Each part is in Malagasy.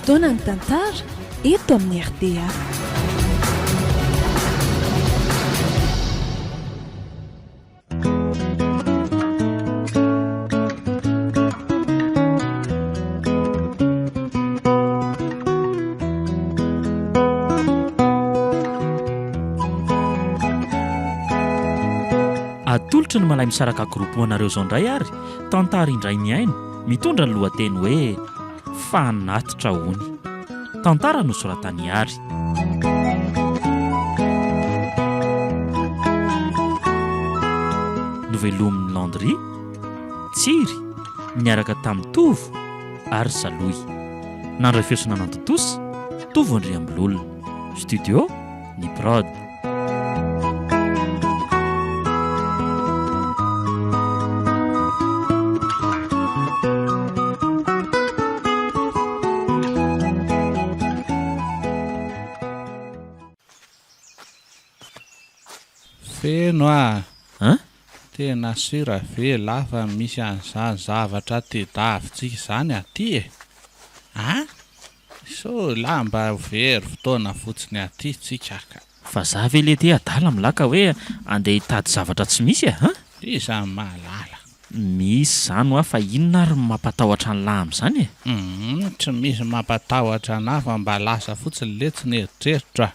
Fotoana ny tantara eto amin'ny RDA. Atolotry ny malay misaraka groupe anareo zao indray ary tantara indray miaino mitondra ny lohateny hoe fanatitra hony. Tantara nosoratany ary. Novelomin'ny Landry, Tsiry, niaraka tamin'ny Tovo ary Saloy. Nandray fiosona nantotosa, Tovo Andriambololona. Studio, ny Prod. Feno a tena sira ve lafa misy an'izany zavatra tedavitsika izany aty e. So lamba very fotoana fotsiny aty tsika ka. Fa za ve le te adala milaka hoe andeha hitady zavatra tsy misy e? Iza mahalala. Misy zany fa inona ary mampatahotra ny lahy amin'izany e? Tsy misy mampatahotra anahy fa mba lasa fotsiny le tsy nieritreritra.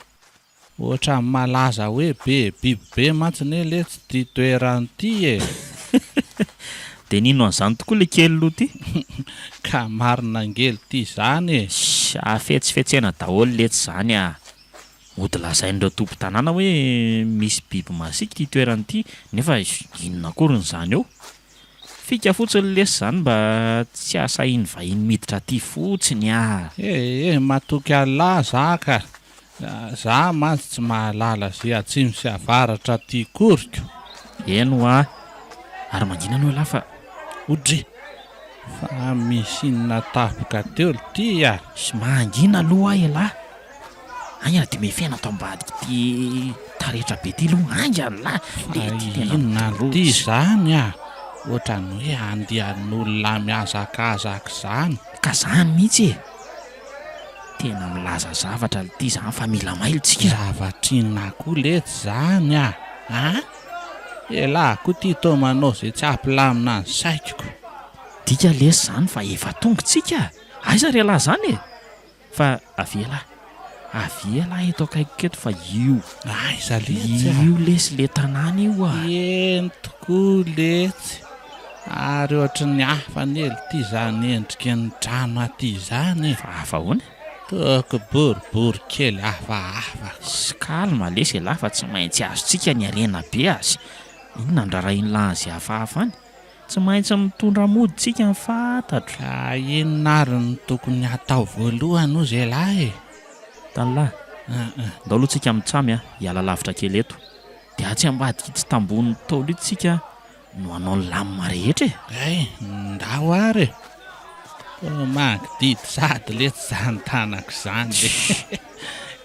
Ohatra malaza hoe biby be mantsiny le tsy ty toerany ty e. De nino an'izany tokoa le kely loha ty? Ka marina ngely ty zany e. Fetsifetsena daholo le tsy zany a. Mody lazain'ireo tompo tanàna hoe misy biby masiaka ty toerany ty nefa inona akory n'izany eo? Fika fotsiny lesy zany mba tsy asahiny vahiny miditra ty fotsiny a. Matoky alahy zaka. Za mantsy tsy mahalala zay atsimo sy avaratra ty koriko. Eno a. Ary manginana hoe lafa odry. Fa misy inona tapoka teo ty a. Sy mangina aloha e lahy. Anya de mefena tao ambadiky ty taretra be ty loha angany lahy. Inona ty zany a. Ohatrany hoe andian'olona mihazakazaka zany. Ka zany mihitsy e. Tena milaza zavatra ty zany fa mila mailitsika. Zavatrina koa lety zany a. Lahy koa ty to manao zay tsy ampilamina ny saikiko. Dika lesy zany fa efa tongotsika. Aiza ry lahy zany e. Fa avia lahy eto akaiko keto fa io. Aiza letsy a. Io lesy le tanàna io a. Eny tokoa letsy. Ary ohatry ny hafa nely ty zany endriky ny trano aty zany. Fa hafa hoana? Toko boribory kely hafahafa. Sy kalma lesy lahy fa tsy maintsy azotsika ny arena be azy. Inona ndrarainy lahy zay hafahafa any? Tsy maintsy mitondra mody tsika ny fantatro. Ka inona ary ny tokony atao voalohany hoy zay lahy e. Tanlahy. Ndao aloha tsika mitsamy hiala lavitra kely eto. De atsy ambadiky itsy tambony taolo itsika no anao ny lamina rehetra e. Ndao ary e. Magdidy sady le tsy zany tanako zany le.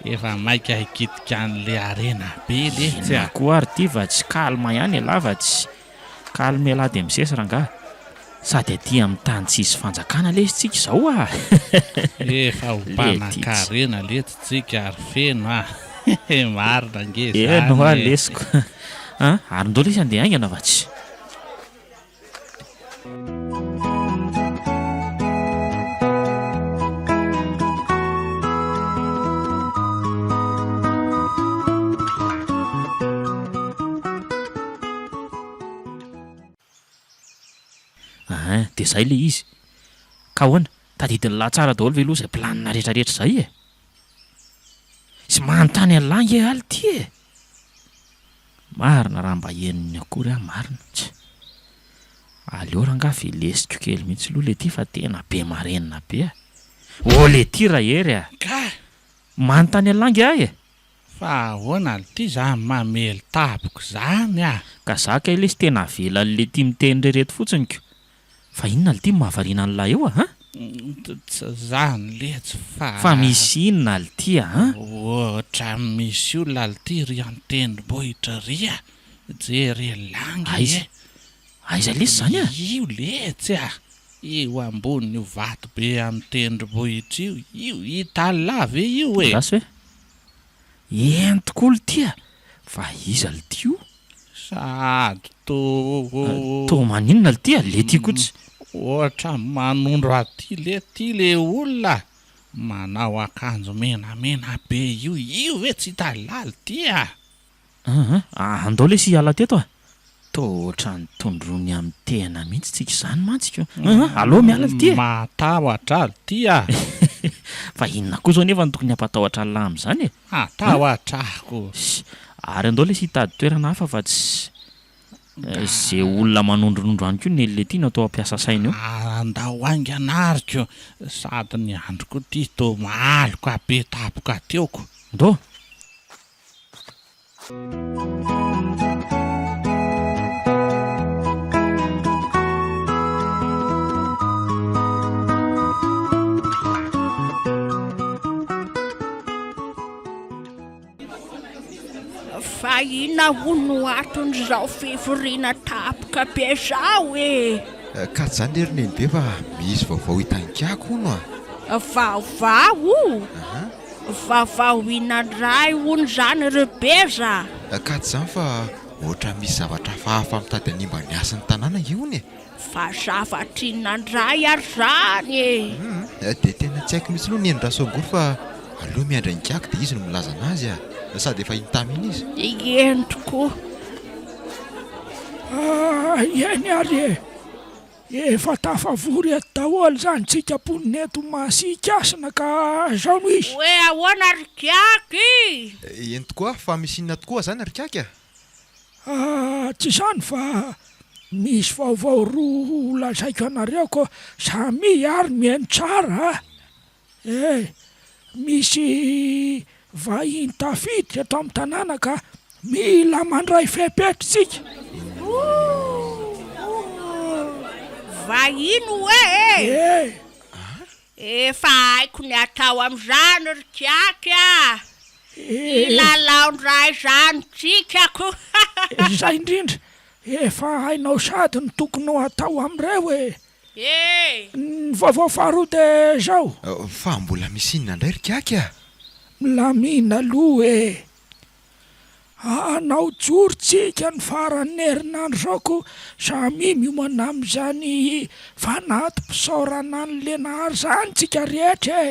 Efa maika hikitika an'le arena be letsy a. Koa ary ty va tsy kalma ihany e lahy va tsy kalme lahy de misesy rangaha. Sady aty amin'ny tany tsisy fanjakana lesy tsika izao a. Efa ho mpanan-karena letsy tsika ary feno a. Marina nge zany. Eno a lesiko. Ary ndao lesy andeha aingana va tsy? De zay le izy. Ka hoana, tadidiny lahy tsara daholo ve aloha zay planina rehetrarehetra zay e. Sy manontany an'langy aly ty e. Marina raha mba henony akory marina. Aleo rangaha ve lesiko kely mihitsy aloha le ty fa tena be marenina be. Le ty raha hery a. Ka manontany an'langy ahy e. Fa ahoana ty zany mamely tapoko zany a. Ka zaka lesy tena avelany le ty miteny rereto fotsiny ko. Fa inona le ty mahavariana an'lahy eo a? Zany letsy fa misy inona le ty a? Ohatra misy olona le ty ry an-tendrombohitra ry a. Jery langy. Aiza lesy zany a? Io letsy a. io ambony io vato be amin'ny tendrombohitra io hita lava io e. Gasy hoe entokolo tia fa iza le ty io sady to maninona le tia le ty kotsy ohatra manondro aty le olona manao akanjo menamena be io ve tsy hita lala tia. andao le sy hiala teto to ohatrany tondrony amin'ny tena mihitsy tsika izany mantsika allo miala le tia matahotra le tia. fa inona koa zao nefa ny tokony hampatahotra ny lahy am'izany e atahotrako ary andao le sy hitady toerana hafa fa tsy zay olona manondronondro any koa nelle ty natao ampiasa saina eo andao ainganariko sady ny androko ty to mahaloko abe tapoka teoko ndo fa ina hono aton'izao fivoriana tapoka be zao e. Ka tsy zany lery neny be fa misy vaovao hitanikako hono vaovao inandray hono zany rebeza. Ka tsy zany fa ohatra misy zavatra fahafa mitady animba ny asan'ny tanàna iony fa zavatra inandray ary zany e. De tena tsy haiko mihitsy aloha ny endrasongory fa aloha miandrainkako de izy no milaza anazy sady efa intaminy izy entoko ieny ary efa tafavory eto daholo zany tsika poniny eto masikasina ka zao no izy hoe ahoana rikiaky eny tokoa fa misy inona tokoa zany rikiaky tsy zany fa misy vaovao roa lazaiko anareo ko samy ary mihaino tsara misy vahiny tafiditra eto amin'ny tanàna ka mila mandray fepetritsika vahiny hoe efa haiko ny atao am'izany rikiaky ilalaondray zany tsikako zay indrindra efa hainao sady ny tokony ho atao am'ireo ny vaovao faharoa de zao fa mbola misy inona indray rikiaky milamina aloha anao jorytsika ny faran'ny herinandro zao ko samy miomana am'izany fanaty mpisaorana an'le nahary zany tsika rehetra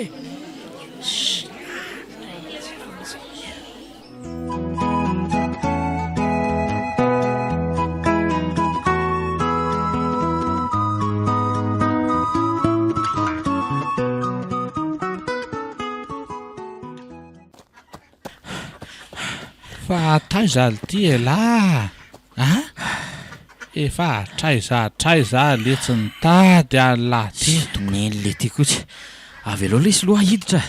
fa traiza le ty e la efa traiza le tsy nitady ala teto neny le ty kotsy avy aloha le sy loha hiditra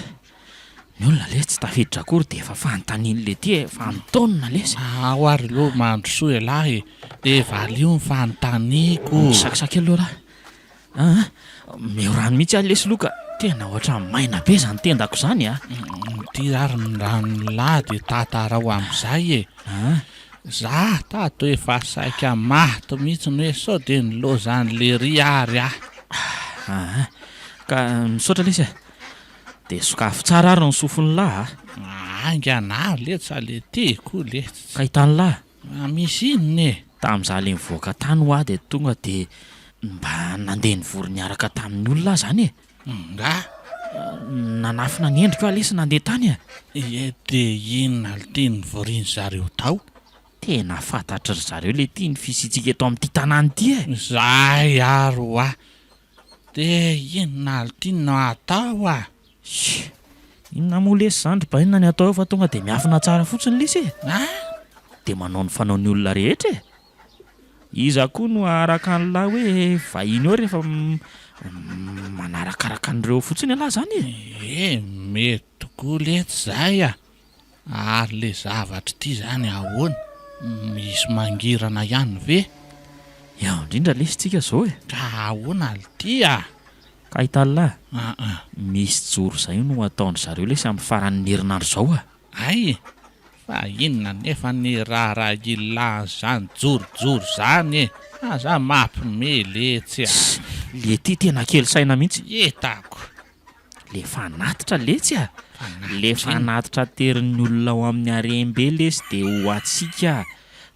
ny olona le tsy tafiditra akory de efa fanontaniany le ty fa mitonina lesy ao ary loha mandrosoa e lahy de valio ny fanontaniako sakisaky aloha raha meo rano mihitsy ahy lesy loka tena ohatra maina be zany tendako zany ty ary ny rano lahy de tatarao am'izay za tato efa saika maty mihitsy ny hoe sao de nylozany le ry ary ka misaotra lesy de sokafo tsara ary ny sofony lahy angana le tsa le teko le ka hitany lahy misy inony tam'izah le mivoaka tany ho ahy de tonga de mba nandeha nivory niaraka tamin'ny olona zany nga nanafina ny endriko lesy nandeha tany de inona le tia ny voriany zareo tao tena fantatry ry zareo le tia ny fisitsika eto amin'ity tanàny ty zay aro de inona le tia no atao inona moa lesy zany ry bainona ny atao eo fa tonga de miafina tsara fotsiny lesy de manao ny fanao ny olona rehetra iza koa no araka an'lahy hoe vahiny eo rehefa manarakaraka an'ireo fotsiny alahy zany mety tokoa letsy zay ary le zavatra ty zany ahoana misy mangirana ihany ve eo indrindra lesy tsika zao ka ahoana le ty ka hitalahy misy joro zay no ataony zareo lesy amin'ny faran'ny herinandro zao ay fa inona nefa ny raharaha ilany zany jorojoro zany za mampime letsy Le ty tena kely saina mihitsy. Etako. Le fanatitra letsy a. Le fanatitra terin'ny olona ao amin'ny harembe lesy de ho atsika.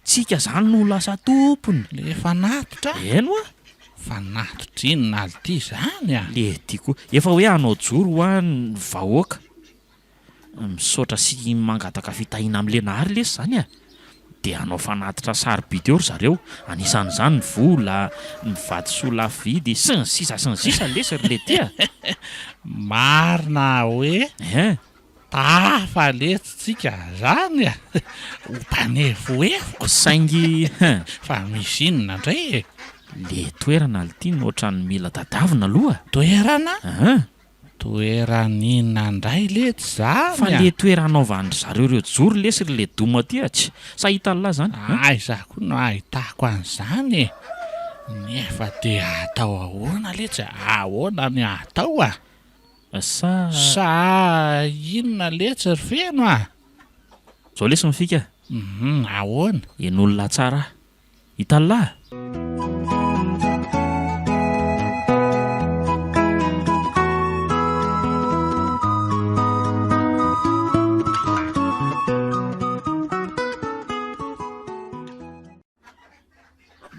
Tsika zany no lasa tompony. Le fanatitra? Eno a. Fanatitra inona ity zany a? Le tiako efa hoe hanao joro ho any vahoaka. Misaotra sy mangataka fitahiana amin'le nahary lesy zany a. De hanao fanatitra sarobidy eo ry zareo. Anisan'izany ny vola, ny vatosoa vidy, sy ny sisa lesy ry le ty a. Marina hoe tafa letsitsika zany a. Hompanefoefoko saingy fa misy inona indray e. Le toerana litiany ohatran'ny mila tadavina aloha. Toerana? Toeran'inona indray letsy zany? Fa le toeranaovan'ny zareo ireo joro lesy ry le doma ty tsy sahita lahy zany. Aiza koa no ahitako an'izany e. Nefa de atao ahoana letsy? Ahoana ny atao a? Sa inona letsy ry feno a? Zao lesy mifika. Ahoana? En'olona tsara. Hita lahy.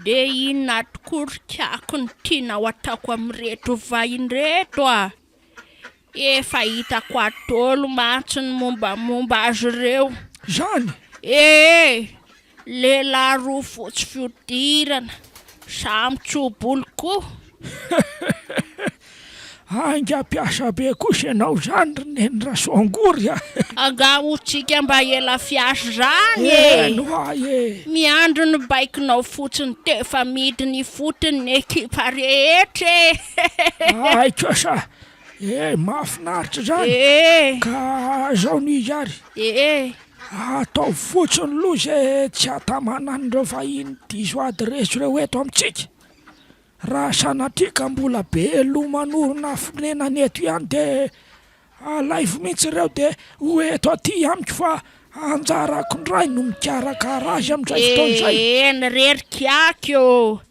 De inona tokorikako ny tiana ho ataoko amin'reto vahiny reto a. Efa hitako atolo mantsy ny mombamomba azy ireo. Zany? Lehilahy roa fotsy fihodirana, samy tsobolo koa. Angam-piasa be kosa ianao zany ry neny Rasoangory a. Angamotsika mba ela fiasa zany miandro ny baikinao fotsiny tefa midiny fotony ny ekipa rehetra. Ay kosa. Mahafinaritra zany. Ka zao ny izary. Atao fotsiny loha zay tsy atamana an'ireo vahiny diso adresy ireo eto amintsika. Raha sanatrika mbola be lomanorona fonenany eto ihany de alaivo mihitsy ireo de ho eto aty amiko fa anjarako ndray no mikarakara azy amin'izay fotoan'izay. Nirerikako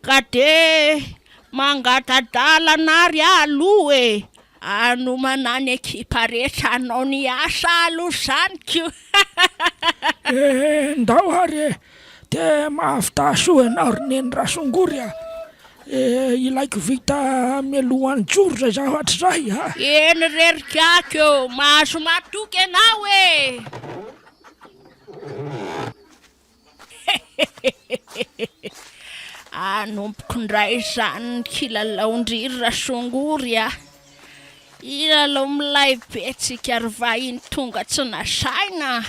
ka de mangatadalana ary aloha e. Anomana ny ekipa rehetra anao ny asa aloha zany ko. Ndao ary de mahavitasoa ianao ry neny Rasoangory a. Ilaiko vita melohan'ny joro zay zavatra zay a. Nirerikako mahazo matoky ianao e. Anompoko ndray zany ny kilalaon-driry Rasoangory a. Ilalao milay betsika ry vahiny tonga tsy nasaina.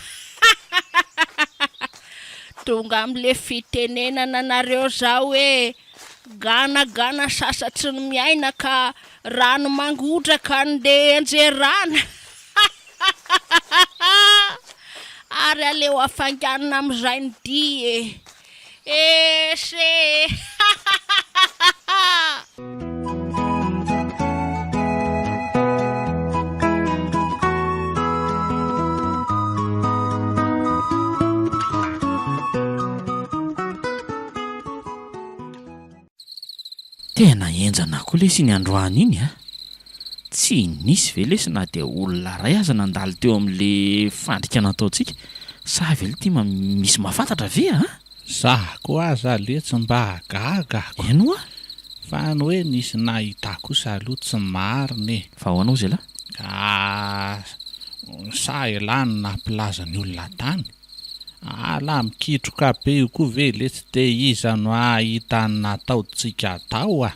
Tonga am'le fitenenana nareo zao hoe ganagana sasatry ny miaina ka rano mangotraka nde enjerana. Ary aleo afanganina amin'izay ny di se. Tena enjana koa lesy ny androany iny a. Tsy nisy ve lesy na de olona ray aza nandalo teo amin'le fandrika nataontsika. Sa ve ty misy mahafantatra ve a? Za koa aza letsy mba agagako. Eno a? Fa ny hoe nisy nahita kosa aloha tsy mariny. Fa hoanao zay lahy? Ka sa elany nampilaza ny olona tany. Ala mikitroka be io koa ve letsy de iza no ahita ny nataontsika atao a.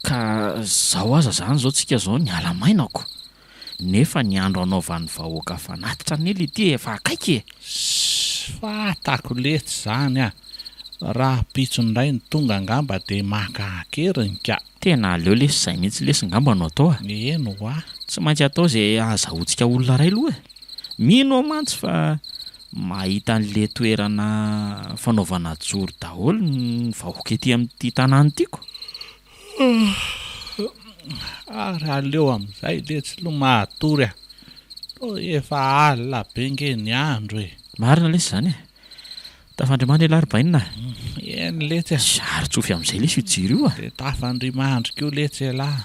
Ka zao aza zany zao tsika zao ny alamainako. Nefa ny andro anaovan'ny vahoaka fanatitra nely ity efa akaiky e. Fatako letsy zany a. Raha pitsondray ny tonga ngamba de makakeriny ka. Tena aleo lesy zay mihitsy lesy ngamba no atao a. Eno a. Tsy maintsy atao zay azahoantsika olona ray aloha. Mino mantsy fa mahita an'le toerana fanaovana joro daholo ny vahoaka ety amin'ity tanàna tiako. Ary aleo amin'izay letsy lo mahatory a. Efa alina be nge ny andro e. Marina lesy zany e. Tafandrimandry Laribaina. Eny letsy Sarotsofy amin'izay le fijery io dia tafandrimandry koa letsy lahy.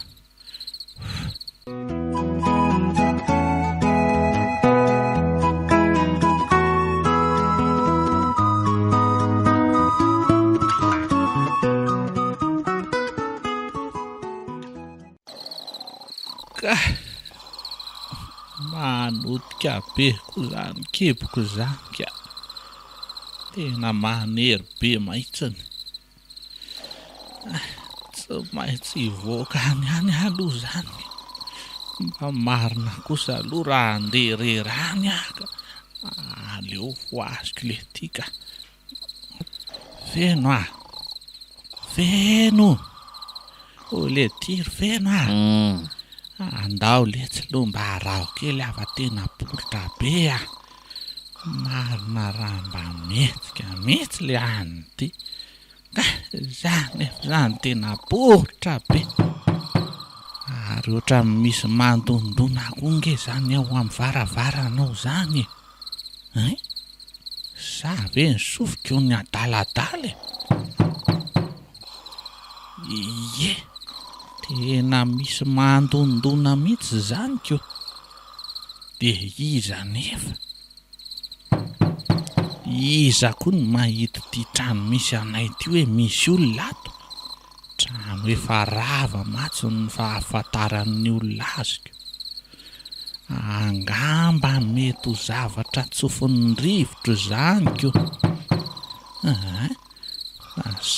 Manotika be koa zany keboko zany ka. Tena manery be mahitsiny. Tsy maintsy hivoaka any aloha zany. Mba marina kosa aloha raha andeha rerany ka. Aleo ho azoko le tika. Feno feno. Le tiro feno andao letsy loha mba haraho kely afa tena poritra be marina raha mba mihitsy le any ty. Zany zany tena poritra be. Ary oatra misy mandondona koa nge zany ao amin'ny varavaranao zany. Sa ve ny sofiko ny adaladala? Ie, tena misy mandondona mihitsy zany keo. Dia iza nefa? Iza koa ny mahita ty trano misy anay ty hoe misy olona ato? Trano efa rava matsy ny fahafantaran'ny olona azoko. Angamba mety ho zavatra tsofin'ny rivotro zany keo.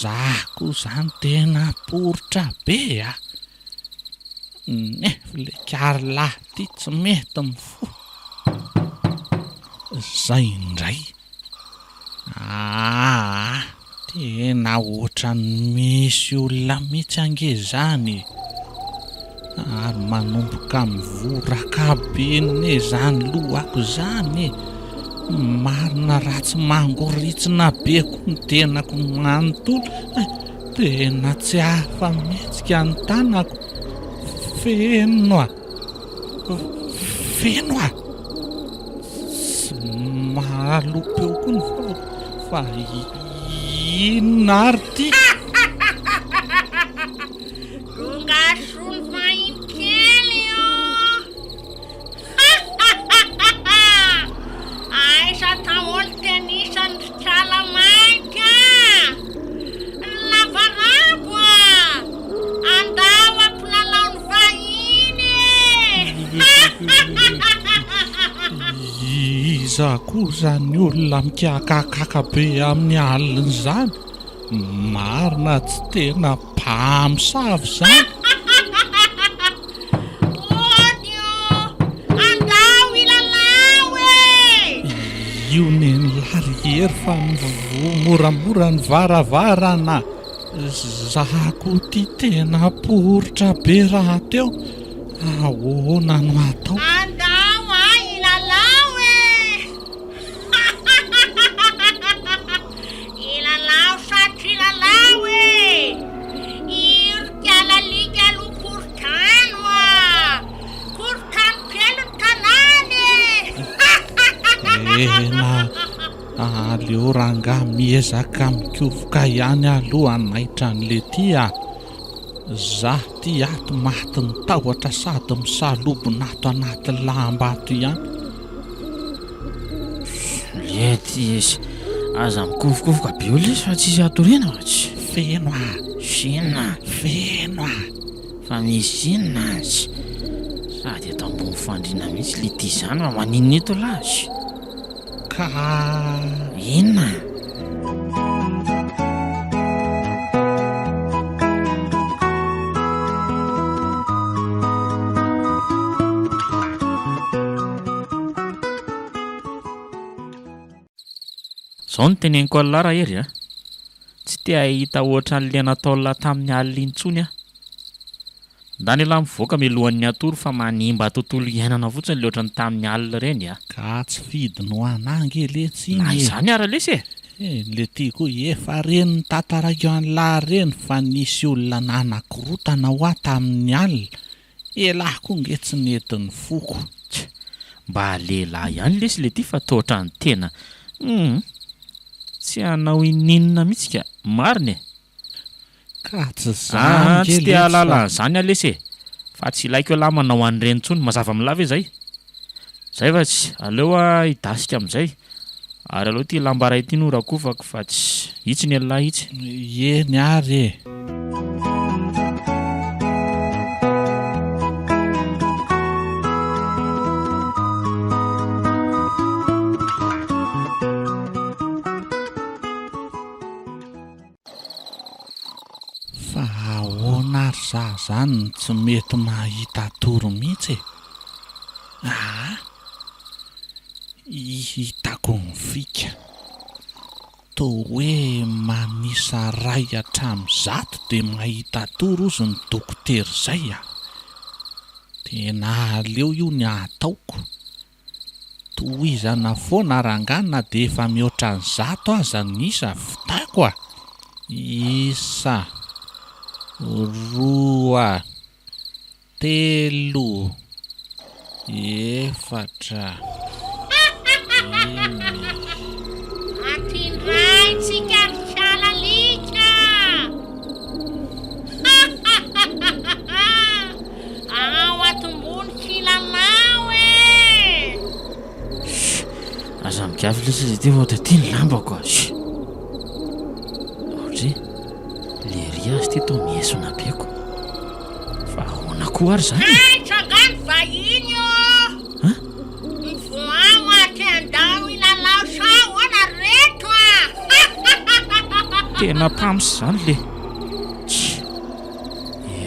Zah koa zany tena poritra be nefa le karlahy ty tsy mety mifo. Zay indray. Tena ohatran'ny misy olona mihitsy ange zany. Ary manomboka mivoraka be ne zany lohako zany. Marina ratsy mangoritsina be koa ny tenako manontolo. Tena tsy hafa mihetsika ny tanako. Feno tsy mahalope eo koa ny fa inona ary ty? Rongasony fahikely aisa tamoly tenisany fitralamaika lavarabo andao ampilalaony vahiny. Iza koa zany olona mikakakaka be amin'ny alina zany. Marina tsy tena mpamosavy zany. Andao ilalao Io neny lary hery fa moramora ny varavarana. Zako ty tena poritra be raha teo. Ahoana no atao? andao ilalao ilalao satria ilalao irikalalika aloha korotano kely ny tanany. Tena aleo rangahy miezaka mikovoka ihany aloha hanaitra an'le ty Zah ty ato maty ny tahotra sady misalobona ato anaty lamba ato ihany. Lety aza mikovokovoka be olo izy fa tsisy atoriana tsy. Feno feno Fa misy inona azy? Sady eto ambony fandriana mihitsy le ty zany fa maninona eto lazy? ka Inona? Zao ny teneniko alina raha hery tsy te hahita ohatran'ilay nataolona tamin'ny alina intsony ndany laha mivoaka milohan'ny atoro fa manimba tontolo iainana fotsiny le ohatran'ny tamin'ny alina reny ka tsy fidiny ho anangy letsy na iny. izany ara lesy Le ty koa efa reny ny tantarako an'lahy reny fa nisy olona nanakorontana ho aho tamin'ny alina. Elahy koa nge tsy netiny foko. mba lehilahy ihany lesy le ty fa tohatran'ny tena tsy hanao ininina mihitsy ka mariny ka tsy zany tsy tia alalan'izany alese fa tsy ilaiko lahy manao an'ireny intsony mazava milava zay fa tsy aleo hidasika amin'izay ary aleo ty lamba ray ity norakofako fa tsy hitsy ny lahy hitsy eny ary zany tsy mety mahita toro mihitsy hitako ny fika toa hoe manisa ray hatramin'zato dia mahita toro ozy ny dokotera izay tena aleo io ny ataoko tohizana foana ranganina dia efa mihoatra ny 100 aza ny isa vitako isa 2 3 4 Atindray tsika salalika ao atombony kilalao aza mikafy lasa zay ty ohatra ty ny lambako ohatry le riazy ty tao miesona biako fa ahoana koa ary zany trangano vahiny mivoao aty andao ilalao sa hoana reto tena pamsy zany le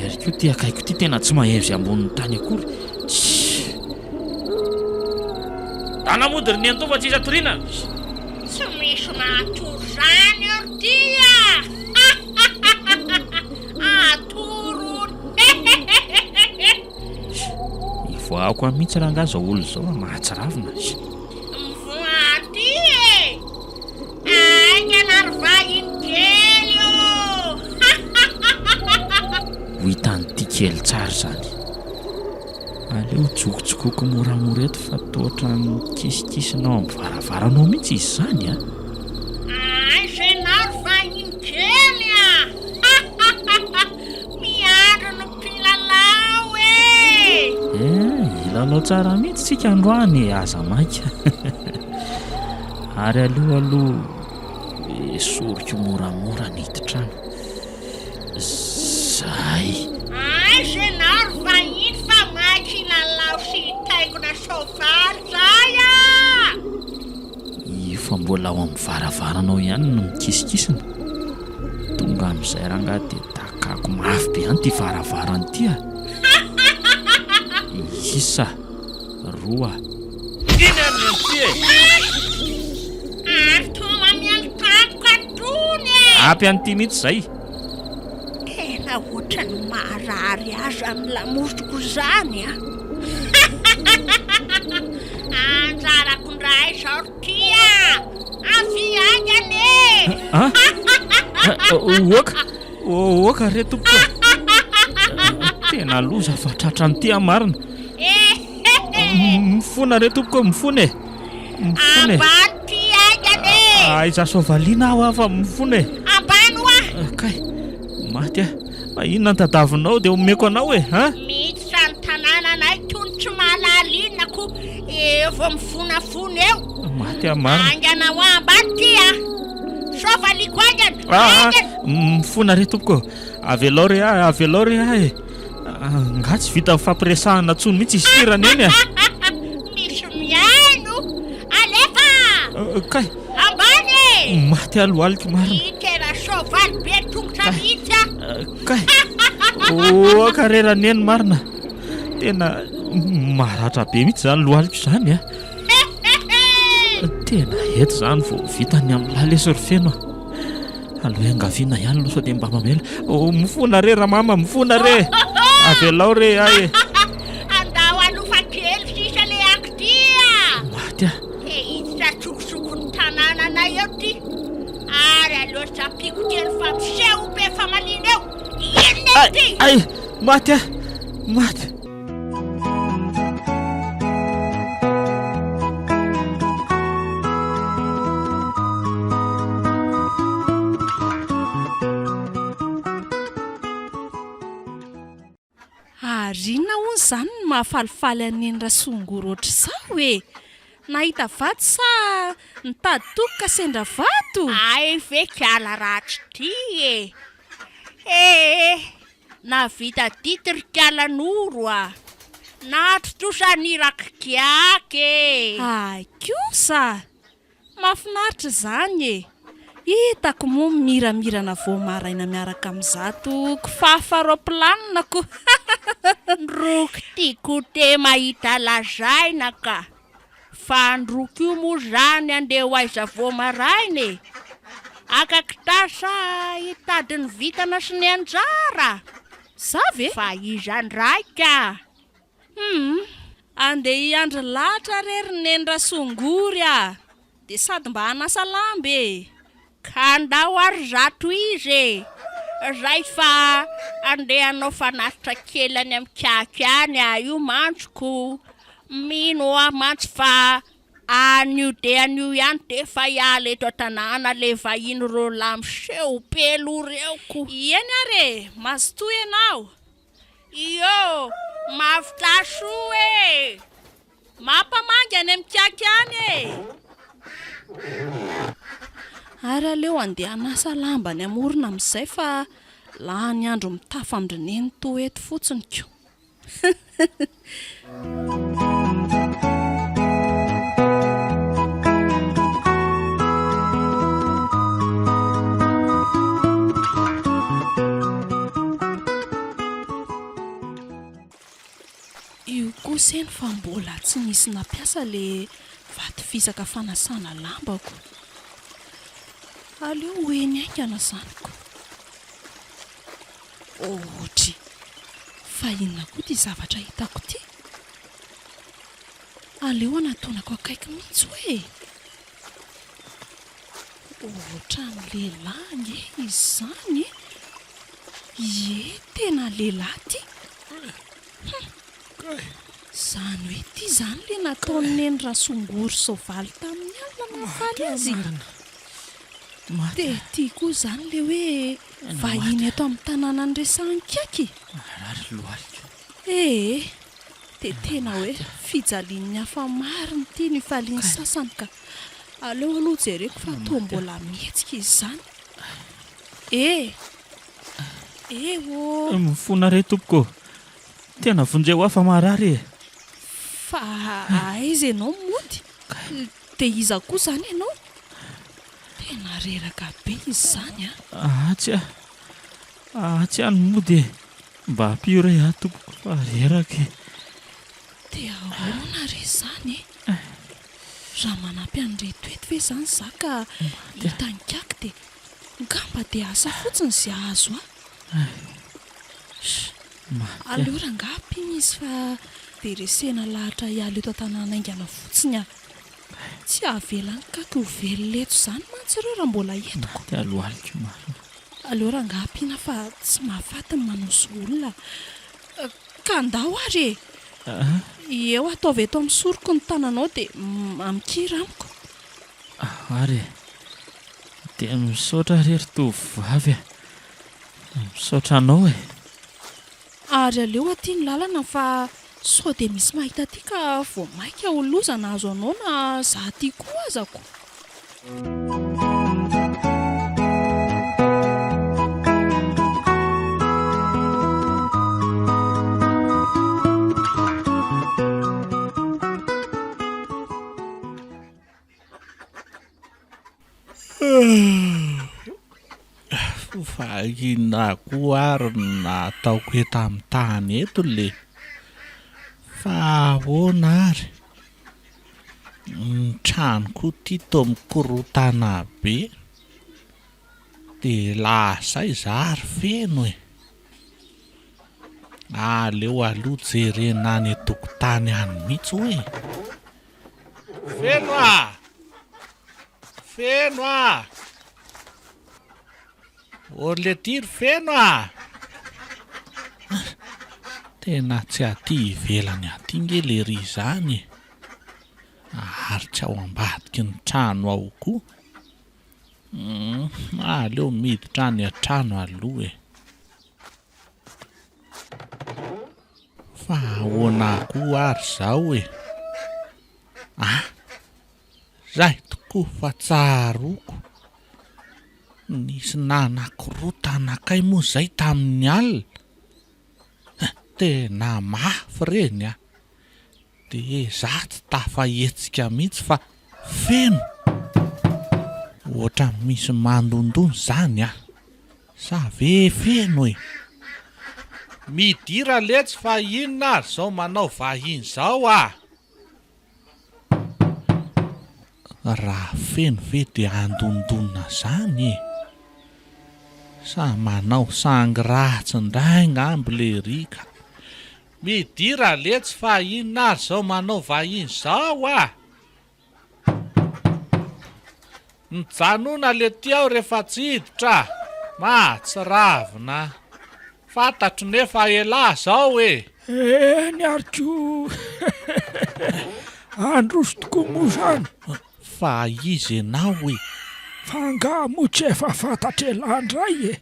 eriko ty akaiko ty tena tsy mahevy zay ambonin'ny tany akory tanamody ny antova tsy izatorina tsy misy natoro zany ortia voako mihitsy raha nga zao olo zao mahatsiravina mivoaty ainganarvahiny kely ho hitan'ity kely tsara zany aleo jokotsokoko moramora eto fa toatra ny kisikisinao amin'ny varavaranao mihitsy izy zany zanarvahiny kely miandro no mpilalao ilalao tsara mihitsy tsika androany aza maika ary aloha soriko moramora ny hititrano zay zanaro vahiny fa maika ilalao sy taikona sovaly zay fa mbola ao amin'ny varavaranao ihany no mikisikisina tonga amin'izay raha nga dia takako mafy be any ty varavarany ty isa 2 iny amin'ty toma mialotako atony apy an'ity mihitsy zay tena ohatrany marary azy amin'ny lamosiko zany anjarako ndray zao tia aviagane oka re tompo tena loza fa tratrany ty marina mifona re tompoko mifona ambany tiagane aiza sovaliana aho afa mifona ambany kay maty inona ny tadavinao dia omeko anao miditra ny tanànanay tonotry malalinako efa mifonafona eo maty marina anganao ambany tia sovaliko angana mifona re tompoko avelao re nga tsy vita fampiresahana tsony mihitsy izy tirany eny misy miaino alefa kay ambany maty aloaliko marina itera sovaly be tongotra mihitsy kay karerany eny marina tena maratra be mihitsy zany loaliko zany tena eto zany vo vitany amin'ny lalesyrofeno aloha angaviana ihany lo sao dia mba mamela mifona re raha mama mifona re avelao re andao alofa kely sisa le aktia maty iditra tsokosokony tanànanay eo ty ary aloha sapiko kely fa miseho be famalina eo inona ty maty Marina hono izany no mahafalifaly aneny Rasongoro ohatr' izao e. Nahita vato sa nitady tokoka sendra vato? Ay ve kiala ratry ty e. Navita titirikala noro a. Natrotrosa nirakikiake. Ay kosa, mahafinaritra izany e. Hitako moa miramirana vao maraina miaraka amin'zato kifafa roplanina ko. Ndroky tiako te mahita lazaina ka. Fa ndroky io moa zany andeha ho aiza vao maraina e. Akakitasa hitady ny vitana sy ny anjara. Sa ve? Fa iza ndraika. Andeha hiandry lahatra rery neny Rasongory a. De sady mba hanasa lamba e. Ka ndao ary zato izy. Zay fa andeha hanao fanatitra kely any amin'ny kiaky a io mantsoko. Mino a mantsy fa anio de anio ihany de fa hiala eto an-tanàna le vahiny ro lamseho pelo reo ko. Ieny are, mazotoa ianao. Iyo, mafitaso e. Mampamangy any amin'ny kiaky any e. Ary aleo andeha hanasa lamba ny amorona amin'izay fa lany andro mitafandrineny to eto fotsiny ko. Io kosa fa mbola tsy nisy nampiasa le vato fisaka fanasana lambako. Aleo hoeny aingana zaniko. Ohatra, fa inona koa ty zavatra hitako ty? Aleo anatonako akaiky mihitsy hoe. Ohatra ny lehilahy izy izany e. Ie, tena lehilahy ty. Zany hoe ty zany le nataony neny Rasongoro soavaly tamin'ny alina mahafaly azy. De ty koa zany le hoe vahiny eto amin'ny tanàna ny resahan-kiaky. De tena hoe fijalian'ny hafa mariny ty ny faliany sasany ka aleo aloha jereko fa toa mbola mihetsika izy zany. Mifona re tompoko. Tena vonjeo hafa marary e. Fa aiza ianao mody? De iza koa zany ianao? Tena reraka be izy zany a. Tsy any mody. Mba ampio re tompoko fa reraka e. De ahoana re zany e? Raha manampy an'reto eto ve zany za ka hita ny kiaky de ngamba de asa fotsiny zay azo a. Aleo rangaha izy fa de resena lahatra hiala eto an-tanàna aingana fotsiny a. Tsy ahavelany kaky ho velona eto zany mantsy ireo raha mbola entiko. Aleo rangaha fa tsy mahafaty ny manoso olona. Ka ndao ary e. Eo ataovy eto amin'ny soroko ny tananao de amikira amiko. Ary de misaotra rery tovovavy. Misaotra anao e. Ary aleo aty ny lalana fa sao de misy mahita aty ka vao maika ho lozana azo anao na za aty koa azako. Fa inona koa ary nataoko eto amin'ny tany eto le. Fa ahoana ary ny tranoko ty toa mikorotana be. De lasa iza ary feno e. Aleo aloha jerena any tokotany any mihitsy hoe. Feno a! Feno a! Orle tiry feno a! Tena tsy aty ivelany aty nge le ry zany. Aharitra ao ambadiky ny trano ao koa. Aleo miditra any an-trano aloha e. Fa ahoana koa ary zao e. Zay tokoa fa tsaroko. Nisy nanakiroa tanakay moa zay tamin'ny alina. Tena mafy reny a. De za tsy tafahetsika mihitsy fa feno. Ohatra misy mandondony zany a. Sa ve feno e. Midira letsy fa inona ary zao manao vahiny zao a. Raha feno ve de andondona zany e. Sa manao sangy ratsin-dray ngambo le rika. Midira letsy fa inona ary zao manao vahiny zao a. Mijanona le tiao rehefa tsy hiditra. Mahatsiravina. Fantatro nefa ela zao e. Ny ariko. Androso tokoa moa zany. Fa izy enao e. Fa nga moa tsy efa fantatra elandray e.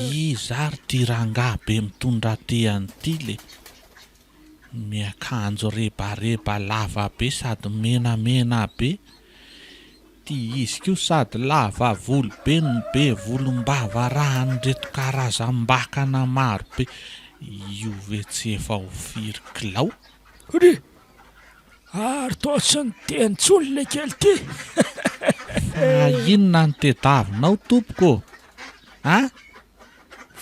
Izy ary ty rangahy be mitondra tean'ity le. Miakanjo rebareba lava be sady menamena be. Ty izy kio sady lava volo be ny be volom-bava rahany reto karazam-bakana maro be. Io ve tsy efa ho firy kilao? Ry, ary toa tsy ny tentsony le kely ty. Fa inona ny tediavinao tompoko?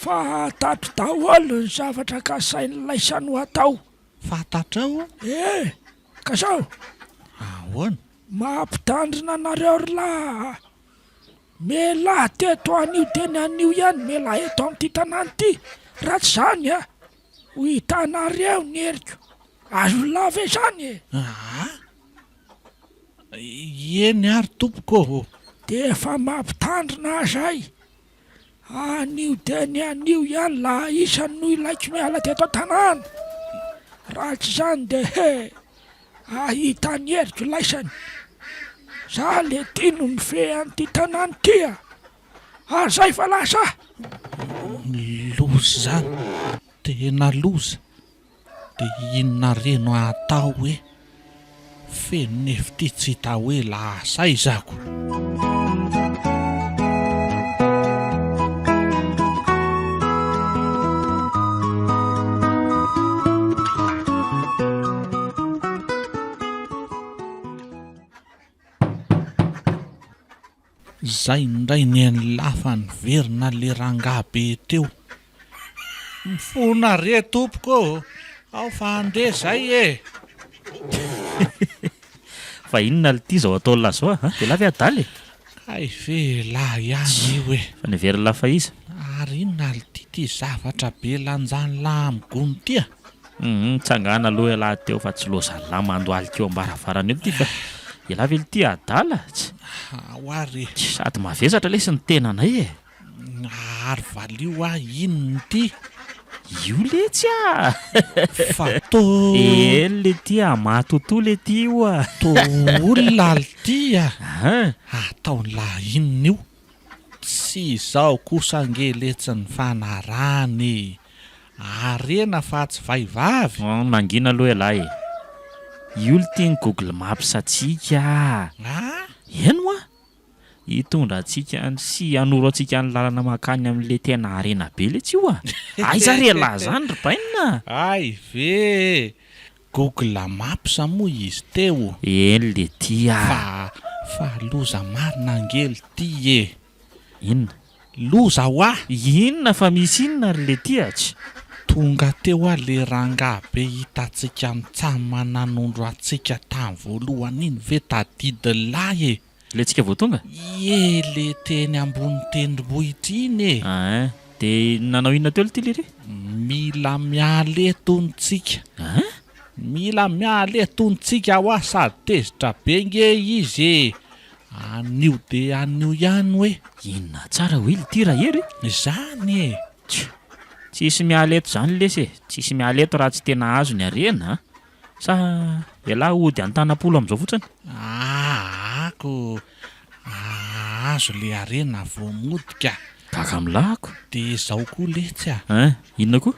Fa tato daholo ny zavatra ka sainy laisany ho atao. Fantatrao? Ka sao? Ahoana? Mampitandrina anareo ry lahy. Mela teto anio teny anio ihany, mela eto amin'ity tanàna ity. Raha tsy zany a, ho hitanareo ny heriko. Azo lava zany e. Eny ary tompoko. De efa mampitandrina zay. Anio teny anio ihany la isan'ny no ilaiko miala teto tanàna. Raha tsy zany de ahita ny heriko laisany. Za le tino mife an'ity tanàna ty a. Zay fa lasa. Loza zany. Tena loza. De inona reno atao e. Feno nefity tsy hita hoe lasa izako. Zay ndray ny lafa ny verina le rangabe teo. Mifona re tompoko. Ao fa andre zay e. Fa inona ty zao atao lazo de la ve adaly. Ay ve la ihany io e. Fa ny very lafa izy. Ary inona ty zavatra be lanjany la amigony ty a. Tsangana aloha laha teo fa tsy loza la mandoaly teo ambaravarana eo ty fa ela ve ty adala. Oary. Sady mavesatra lesy ny tenanay e. Ary valio a inony ty. Io le tsy a. Fa to. Le ty a matoto le ty io a. To olona le ty a. Ataony la inona io. Tsy zao kosa angeletsy ny fanarany. Arena fa tsy vaivavy. Mangina aloha lahy. Io le ty ny Google Maps atsika. Eno a. Hitondra atsika sy anoro atsika ny lalana makany amin'le tena arena be le tsy io a. Aiza re la zany ry bainina. Ay ve. Google Maps moa izy teo. Eny le ty a. Fa loza marina angely ty e. Inona? Loza ho a. Inona fa misy inona ry le ty atsy. Tonga teo a le rangabe hitatsika mitsama nanondro atsika tamin'ny voalohany iny ve tadidy lahy e. Le tsika vao tonga? Le teny ambony tendrombohitra iny e. De nanao inona teo le ty lery? Mila mialetontsika. Mila mialetontsika ho a sady tezitra be nge izy e. Anio de anio ihany hoe. Inona tsara hoe le ty raha hery? Zany e. Tsisy mialeto zany lesy e. Tsisy mialeto raha tsy tena azo ny arena. Sa ela ody Antanapolo am'izao fotsiny? Ako azo le arena vao modika. Kaka milako. De zao koa letsy a. Inona koa?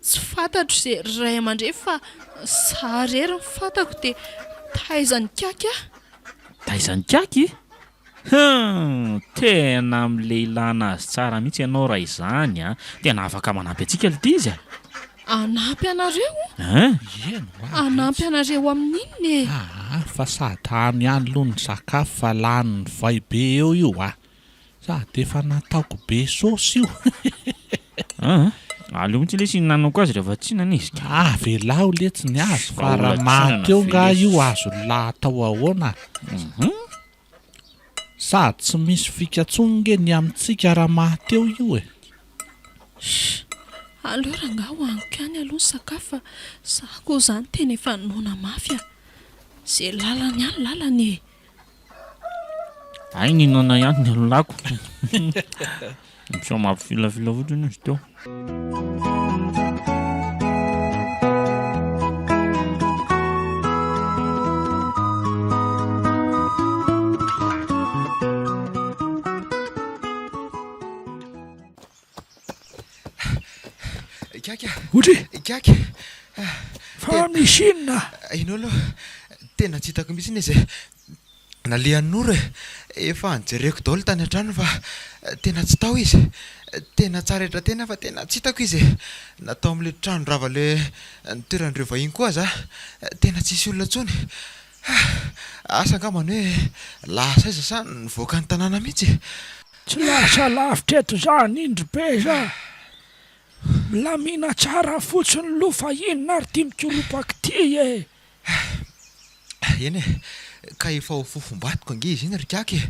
Tsy fantatro izay ray aman-dreny fa sarery ny fantako dia taizany kaky ah. Taizany kaky? Tena milehilahy azy tsara mihitsy ianao raha izany a. Tena afaka manampy antsika ity izy a. Anampy anareo? Anampy anareo amin'inona e? Fa sady hany ihany aloha ny sakafo fa lany ny vai be eo io a. Sady efa nataoko be saosy io. Aleo mihitsy le sy nanako azy rehefa tsy nanisika. Velahy ho letsy ny azo fa raha maty eo nga io azo latao ahoana. Sady tsy misy fikatsony nge ny amintsika raha maty eo io e. Aleo raha nga hohaniko ihany aloha ny sakafo fa sahako izany tena efa noana mafy a. Izay lalany ihany lalany e. Ay ninona ihany ny alolako. Misao mampifilafila fotsiny izy teo. Otry Kaky. fa misy inona? Ino aloha tena tsy hitako mihitsy ny izay nalehan'oro e. Efa nijereko daholo tany an-trano fa tena tsy tao izy. Tena tsara etra tena fa tena tsy hitako izy. Natao amin'ilay trano rava le nitoeran'ireo vahiny koa za. Tena tsisy olona intsony. Asa angambany hoe lasa iza sa nivoaka ny tanàna mihitsy. Tsy lasa lavitra eto izany indripeza. Milamina tsara fotsiny loha fa inona ary tia mikoropaky ty e. Eny e, ka efa ho fofombatiko ange izy iny ry kaky.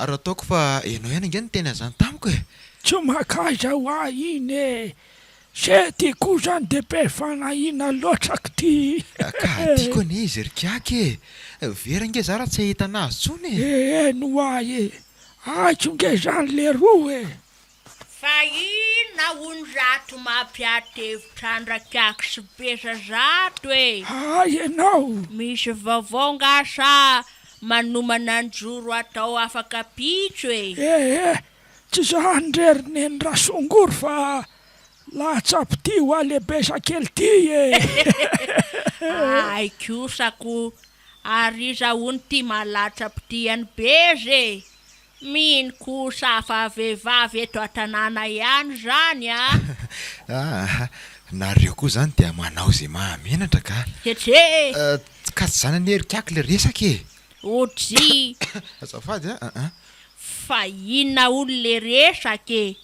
Ary ataoko fa ianao ihany ange ny tena izany tamiko e. Tsy makaiza ho ahy iny e. Se ty koa zany dia be fanahina loatrako ty. Ka tiako any izy ry kaky e. Vera nge za raha tsy ahita anazy tsony e. Eno ahy e. Aiko nge zany le roa e. Fa inona hony rato mampiatevitra kaky sy beza zato e. Ay ianao. Misy vaovao nga sa manomana anjoro atao afaka pitso e. Tsy zany reriny ny rasongoro fa latsapy ty ho alebesa kely ty e. Ay kosako ary iza hony ty malatsapy ty any beze. Mino kosa fa vehivavy eto an-tanàna ihany zany a. Nareo koa zany dia manao izay mahamenatra ka. Ka tsy zany anery kaky le resaka e. Ozy. Azafady a. Fa inona olo le resaka e.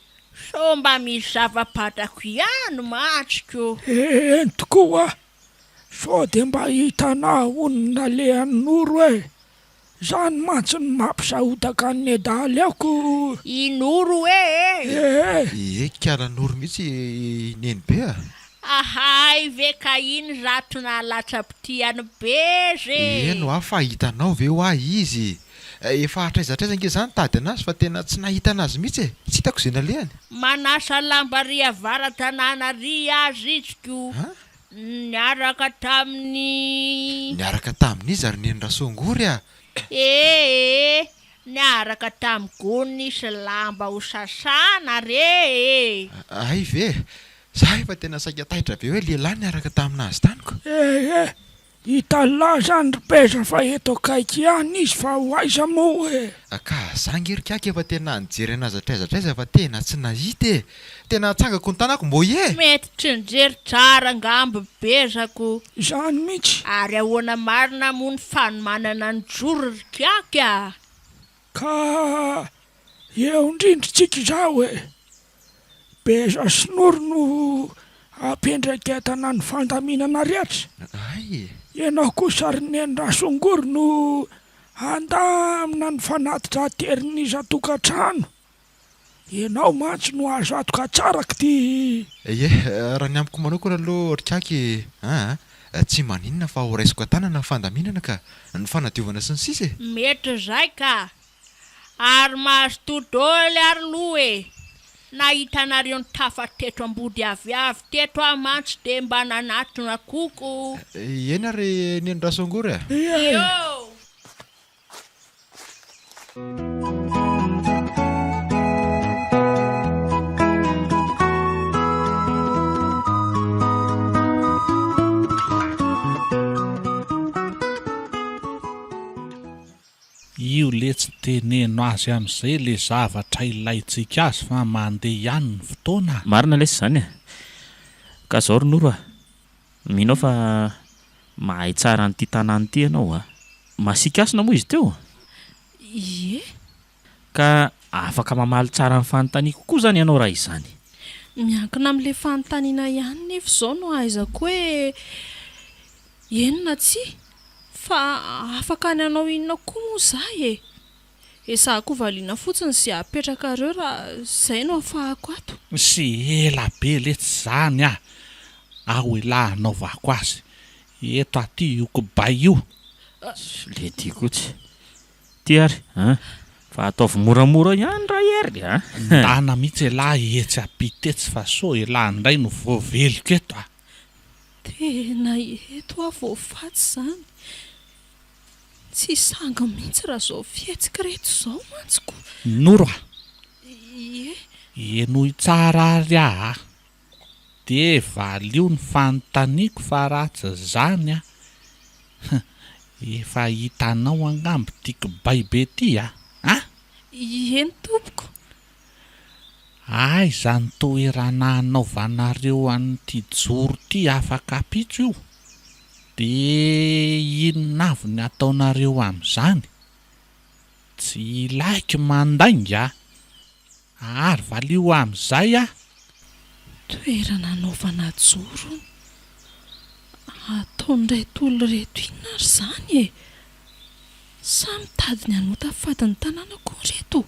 So mba misy zava-patako ihany matsiko. Tokoa. So dia mba hitanao onona le anoro e. Zany mantsy ny mampisahotaka ny daly ako. Inoro e. Kalan'oro mihitsy neny be a. Ahay ve ka iny rato na latsapity any beze. Eno fa hitanao ve ho ahy izy. Efa atraizatraiza nge zany tady anazy fa tena tsy nahita anazy mihitsy e. Tsy hitako izay nalehany. Manasa lamba ry avara tanàna ry azy izyko. Niaraka tamin'izy ary neny rasongory a. Niaraka tamin'ny gony sy lamba ho sasana re. Ay ve, za efa tena saika taitra be hoe lehilahy niaraka taminazy taniko. Hitalahy zany ripeza fa eto akaiky ihany izy fa ho aiza moa e. Ka zangy ry kaky efa tena nijery anazy atraizatraiza fa tena tsy nahita e. Tena tsangako ny tanako mbo ie. Mety tsy nijery tsara ngambo bezako. Zany mihitsy. Ary ahoana marina moa ny fanomanana ny joro ry kaky a. Ka eo indrindritsika izao e. Beza sy noro no ampiendraketana ny fandaminana rehetra. Ay. Ianao kosa ary neny rasongoro no andamina ny fanatitra aterin'iza tokantrano. Ianao mantsy no azo atoka tsaraka ty. Raha ny amiko manokana aloha ry kaky tsy maninona fa ho raisiko tanana ny fandaminana ka ny fanadiovana sy ny sisa e. Mety zay ka. Ary mahazo todoly ary loha e. Nahita nareo ny tafateto ambody avy teto mantsy dia mba nanatona koko. Eny ary neny rasongory a. Yo. io le tsy teneno azy amin'izay le zavatra ilayntsika azy fa mandeha ihany ny fotoana. Marina lesy zany a. Ka zao Ronoro a, minao fa mahay tsara n'ity tanàna ity ianao a. Masikasina moa izy teo. Ie, Ka afaka mamaly tsara ny fanontaniako koa zany ianao raha izany. miankina amin'ilay fanontaniana ihany nefa izao no ahaizako hoe enina tsy fa afaka ny anao inona koa moa izaho e. Esahako valiana fotsiny izay apetraka ireo raha izay no ahafahako ato. Sy ela be letsy zany a. Aho elahy anaovako azy. Eto aty io kobay io. Le tiako tsy. Ty ary, fa ataovy moramora ihany raha hery a. Ndana mihitsy elahy etsy apitetsy fa so elahy indray no voaveliko eto a. Tena eto aho voafatsy izany. Tsy sanga mihitsy raha izao fihetsika reto izao mantsiko. Noro a, Ie, enoy tsara ary ah. De valio ny fanontaniako fa ratsy zany a. Efa hitanao angambo ty kibay be ty a. eny tompoko. Aiza ny toerana anaovanareo an'ity joro ty afaka apitso io. De inona avy ny ataonareo amin'izany? Tsy ilaiko mandainga. Ary valio amin'izay a. Toerana anaovana joro. Ataon'ray tolo reto inona ary izany e. Samy tady ny anota fadiny tanànako reto.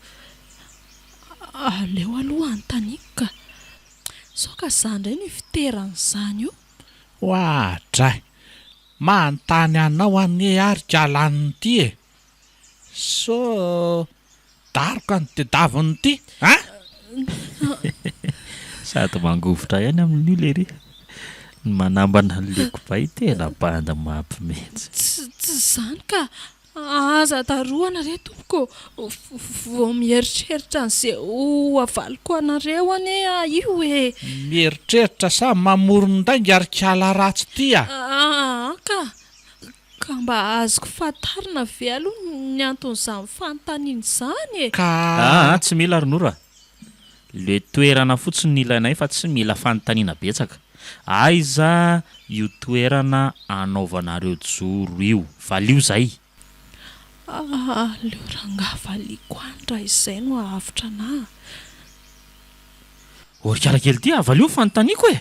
Aleo aloha anontaniako ka. Sao ka izany indray no fiteran'izany io. Hoadray, manontany anao anie ary kalan'ity e. So daroka ny tedaviny ty, ha? Sady mangovotra ihany amin'io lery. Ny manambana an'ilay kibay tena banda mampimetsy. Tsy izany ka. Aza taroana re tompoko. Vao mieritreritra an'izay ho avaliko anareo anie io e. Mieritreritra sa mamoron-dainga ary kiala ratsy ty a. Ka mba azoko fatarina ve aloha ny anton'izany fanontaniana izany e. Ka Tsy mila Ronoro a. Le toerana fotsiny ilainay fa tsy mila fanontaniana betsaka. Aiza io toerana anaovanareo joro io. Valio zay. Leo rangaha valiko any raha izay no ahavotra anahy. Orikala kely ty valio fanontaniako e.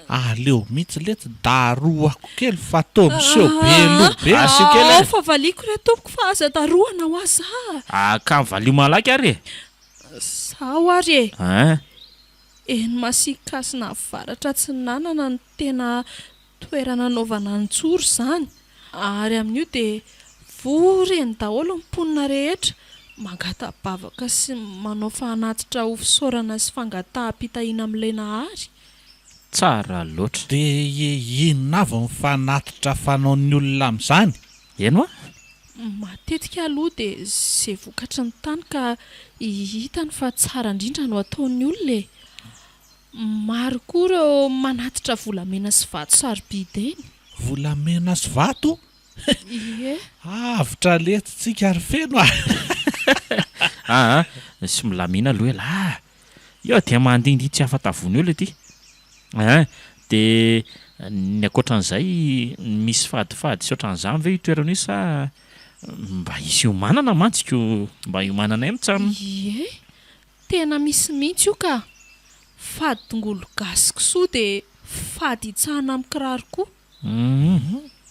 aleo mihitsy letsy daroako kely fa tô miseho be loha be. Ao fa valiko re tompoko fa aza daroana ho aza. Ka valio malaky ary e. Sao ary e. Eny masikasina avaratra tsy nanana ny tena toerana anaovana ny joro izany. Ary amin'io dia voreny daholo ny mponina rehetra. Mangatabavaka sy manao fanatitra ho fisaorana sy fangataha-pitahiana amin'ilay nahary. Tsara loatra. Dia inona avy ny fanatitra fanaon'ny olona amin'izany? Eno a? Matetika aloha dia izay vokatry ny tany ka hitany fa tsara indrindra no ataon'ny olona e. Maro koa ireo manatitra volamena sy vato sarobidy eny. Volamena sy vato? Ie. Avitra letsintsika ary feno Sy milamina aloha ela. Io dia mandindy tsy afatavony eo le ty. Dia ny akoatran'izay misy fadifady sy ohatran'izany ve io toerana io sa mba hisy iomanana mantsika mba iomanana mitsarona? Ie. Tena misy mihitsy io ka. Fady tongolo gasy kisoa dia fady hitsahana amin'ny kiraro koa.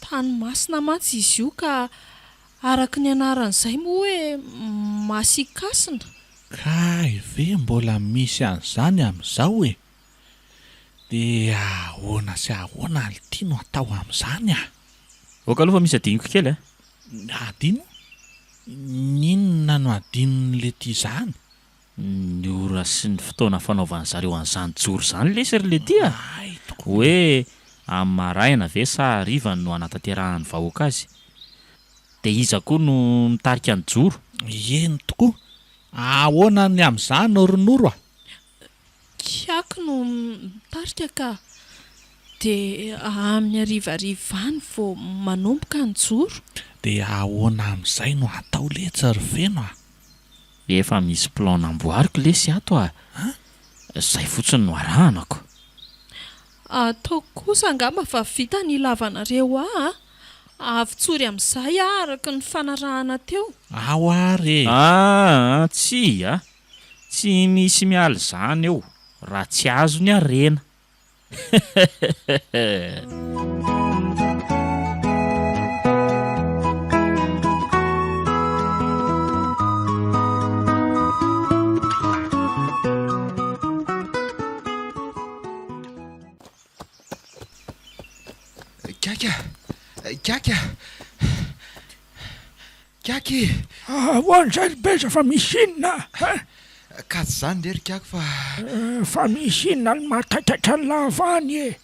Tany masina mantsy izy io ka araka ny anaran'izay moa hoe masikasina. Kay ve mbola misy an'izany amin'izao e. Dia ahoana sy ahoana ny tiano atao amin'izany a? Oka aloha fa misy adiniko kely a. Adino? Ninona no adinon'le ty izany? Ny ora sy ny fotoana fanaovana zareo an'izany joro izany lesy le ty a. Hoe amin'ny maraina ve sa hariva no anatanterahany vahoaka azy. Dia iza koa no mitarika ny joro? Eny tokoa. Ahoana ny amin'izany Ronoro a? Kiako no mitarika ka. dia amin'ny arivarivaany vao manomboka ny joro. Dia ahoana amin'izay no atao letsy ry feno Efa misy plan namboariko lesy ato Zay fotsiny no arahanako. Ataoko kosa angamba fa vita ny ilavanareo avitsory amin'izay araka ny fanarahana teo. Ao ary Tsy misy miala zany eo raha tsy azo ny arena. Kiaky hoan'izay ry beza fa misy inona ka tsy zany lery kiako fa misy inona ny mahataitatra ny lavany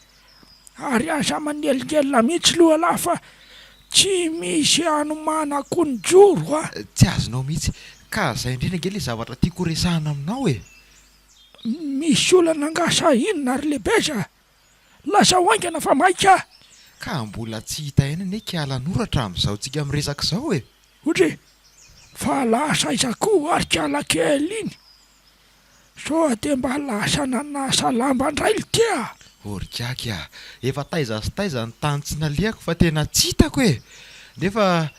ary aza manelingelina mihitsy lohalahy fa tsy misy anomanako ny joro tsy azonao mihitsy ka zay indrindra nge le zavatra tiako resahana aminao misy olana angasa inona ary le beza lasa hoaingana fa maika ka mbola tsy hita enany hoe kialan'oratra amin'izao tsika miresaka izao Ohatry fa lasa izako ary kiala kely iny sao dia mba lasa nanasa lamba indray tia Orikaky efa taiza sy taiza ny tany tsy nalehako fa tena tsy hitako nefa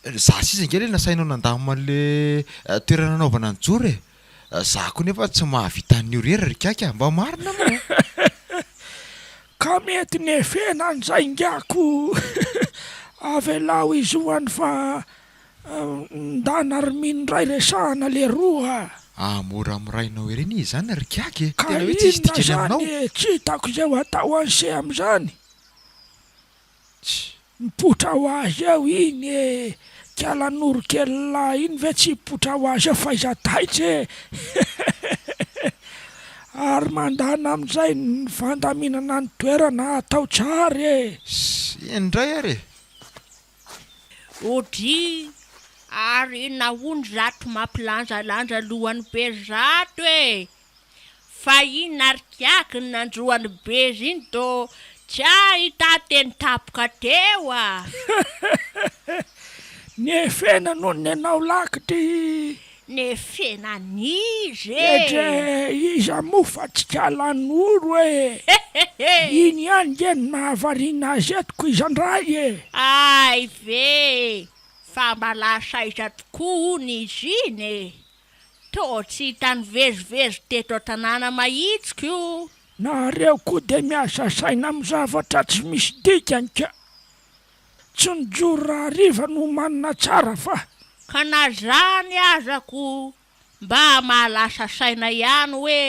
za sisa nge le nasainao nandamina an'le toerana naovana ny joro za koa nefa tsy mahavita ny orera rikaky mba marina mo ka mety nefena an'izay ngako avelao izoany fa ndana arymindray resahana le roa mora amirainao ireny izy zany rikaky ka inona zany tsy hitako izay ho atao an'se amin'izany mipotra ho azy eo iny kialan'orokelolahy iny ve tsy mipotra ho azy eo fa iza-taitsy ary mandana amin'izay ny vandaminana ny toerana atao tsara indray ary Ody ary nahondry rato mampilanjalanja lohany be rato fa iny narikiaky ny nandroany bezy iny do tsy ahita teny tapoka teo nefena noho ny anao lakitry nefena nizy iza mofa tsy kialan'oro iny ihany nge ny mahavariana azy etiko izandray ay ve fa malasa iza tokoa ony izy iny to tsy hitany vezivezy teto tanàna mahitsiko io nareo koa dia miasa saina amin'ny zavatra tsy misy dikany ka tsy nijoro raha riva no manina tsara fa ka na zany azako mba mahalasa saina ihany hoe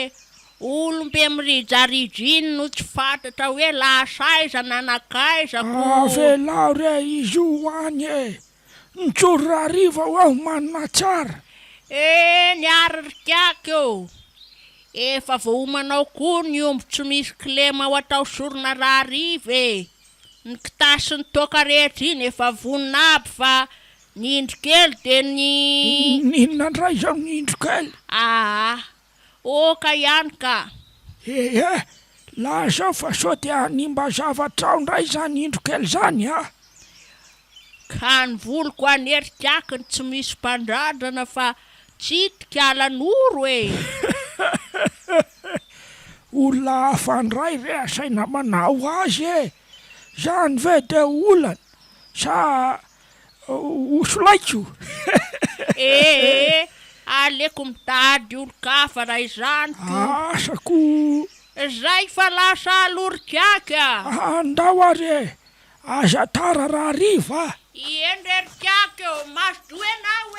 olombe mirijarija iny no tsy fantatra hoe lasaiza nanakaizako avelao re izy io any nijoro raha riva ho aho manina tsara ny aririkako efa vohomanao koa ny omby tsy misy kilema ho atao sorona raha riva ny kitasy ny toaka rehetra iny efa vonina aby fa ny indrokely dia ninona ndray zao ny indrokely oka ihany ka laha zao fa sao dia nimba zavatra ao ndray zany indrokely zany ka ny voloko anerikakiny tsy misy mpandradrana fa tsy hitikialan'oro olona hafandray re asaina manao azy zany ve dia olana sa osolaiko aleko mitady olo-kafa raha izany asako zay fa lasa alorikaka andao ary aza tara raha riva iendrerikaka mazodoenao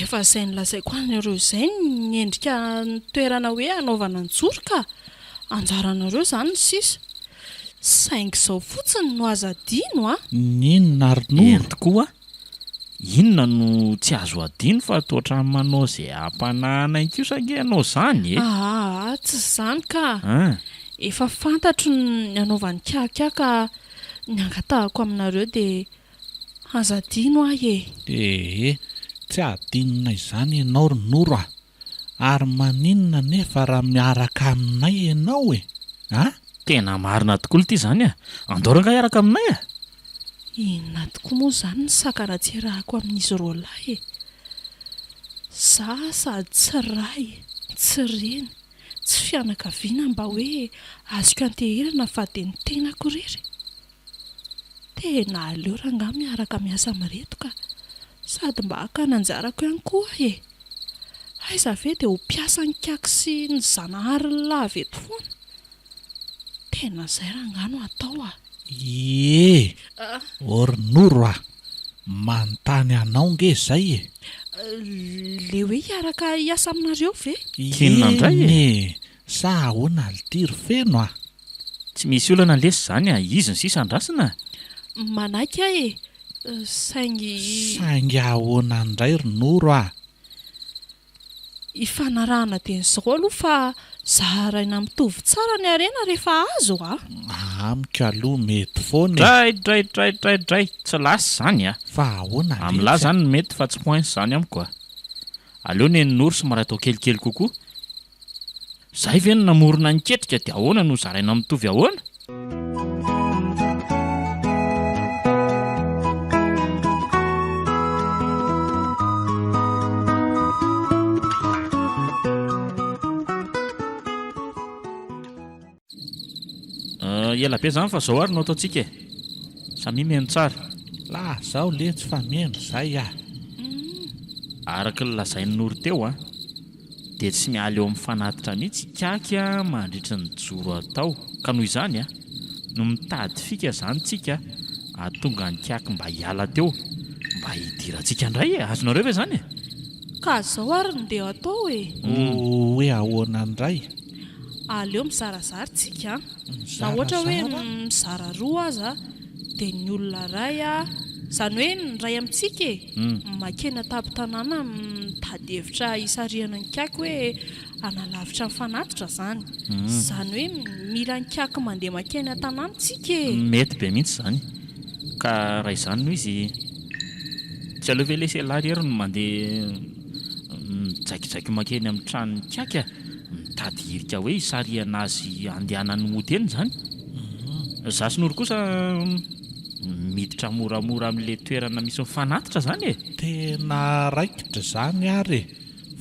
efa izay nylazaiko anareo izay nyendrika toerana hoe anaovana ny joro ka anjaranareo izany ny sisa saingy izao fotsiny no aza adino ninona ary no tokoa inona no tsy azo adino fa toatra manao izay ampanahana ikosa nge anao zany tsy izany ka Efa fantatro ny anaovan'ny kakaka ny angatahako aminareo dia hazadino ahy tsy adinina izany ianao Ronoro ary maninona nefa raha miaraka aminay ianao Tena marina tokoa ity izany andoranga hiaraka aminay Inona tokoa moa izany ny sakarahatserahako amin'izy roa lahy Za sady tsy ray, tsy reny, tsy fianakaviana mba hoe azoko antehirana fa dia ny tenako irery. Tena aleo rangahy miaraka miasa mireto ka sady mba haka nanjarako ihany koa aiza ve dia ho mpiasa ny kiaky sy ny zanahary ny lava eto foana. Tena izay rangahy no atao Ronoro manontany anao nge izay le hoe hiaraka hiasa aminareo ve? Kinona indray sa ahoana alitiry feno Tsy misy olana lesy izany izy ny sisa andrasina Manaiky ahy saingy ahoana indray Ronoro Ifanarahana dia n'izao aloha fa zaraina mitovy tsara ny harena rehefa azo amiko aloha mety foana Dray tsy lasy izany fa ahoana amin'ny lahy izany mety fa tsy pointsy izany amiko aleo ny Noro sy maray atao kelikely kokoa Zay ve no namorona ny ketrika dia ahoana no zaraina mitovy ahoana Ela be izany fa izao ary no ataontsika samy mihaino tsara zaho le tsy fa mihaino izay Araka ny lazain'ny Noro teo dia tsy miala eo amin'ny fanatitra mihitsy kaky mandritra ny joro atao ka noho izany no mitady fika izany tsika ahatonga ny kaky mba hiala teo mba hidirantsika indray azonareo ve izany Ka izao ary no dia atao hoe ahoana indray aleo mizarazary tsika na ohatra hoe mizara roa aza dia ny olona ray izany hoe ny ray amintsika makena tapo-tanàna mitady hevitra hisarihana ny kaky hoe analavitra ny fanatitra izany izany hoe mila ny kaky mandeha makena tanàna tsika Mety be mihitsy izany ka raha izany noho izy tsy aleo ve ilay selary ery no mandeha mijaikijaiky makeny amin'ny tranon'ny kaky mitady hirika hoe hisarihana azy andehanany hotely izany Za sy Noro kosa miditra moramora amin'ilay toerana misy mifanatitra izany Tena raikitra izany ary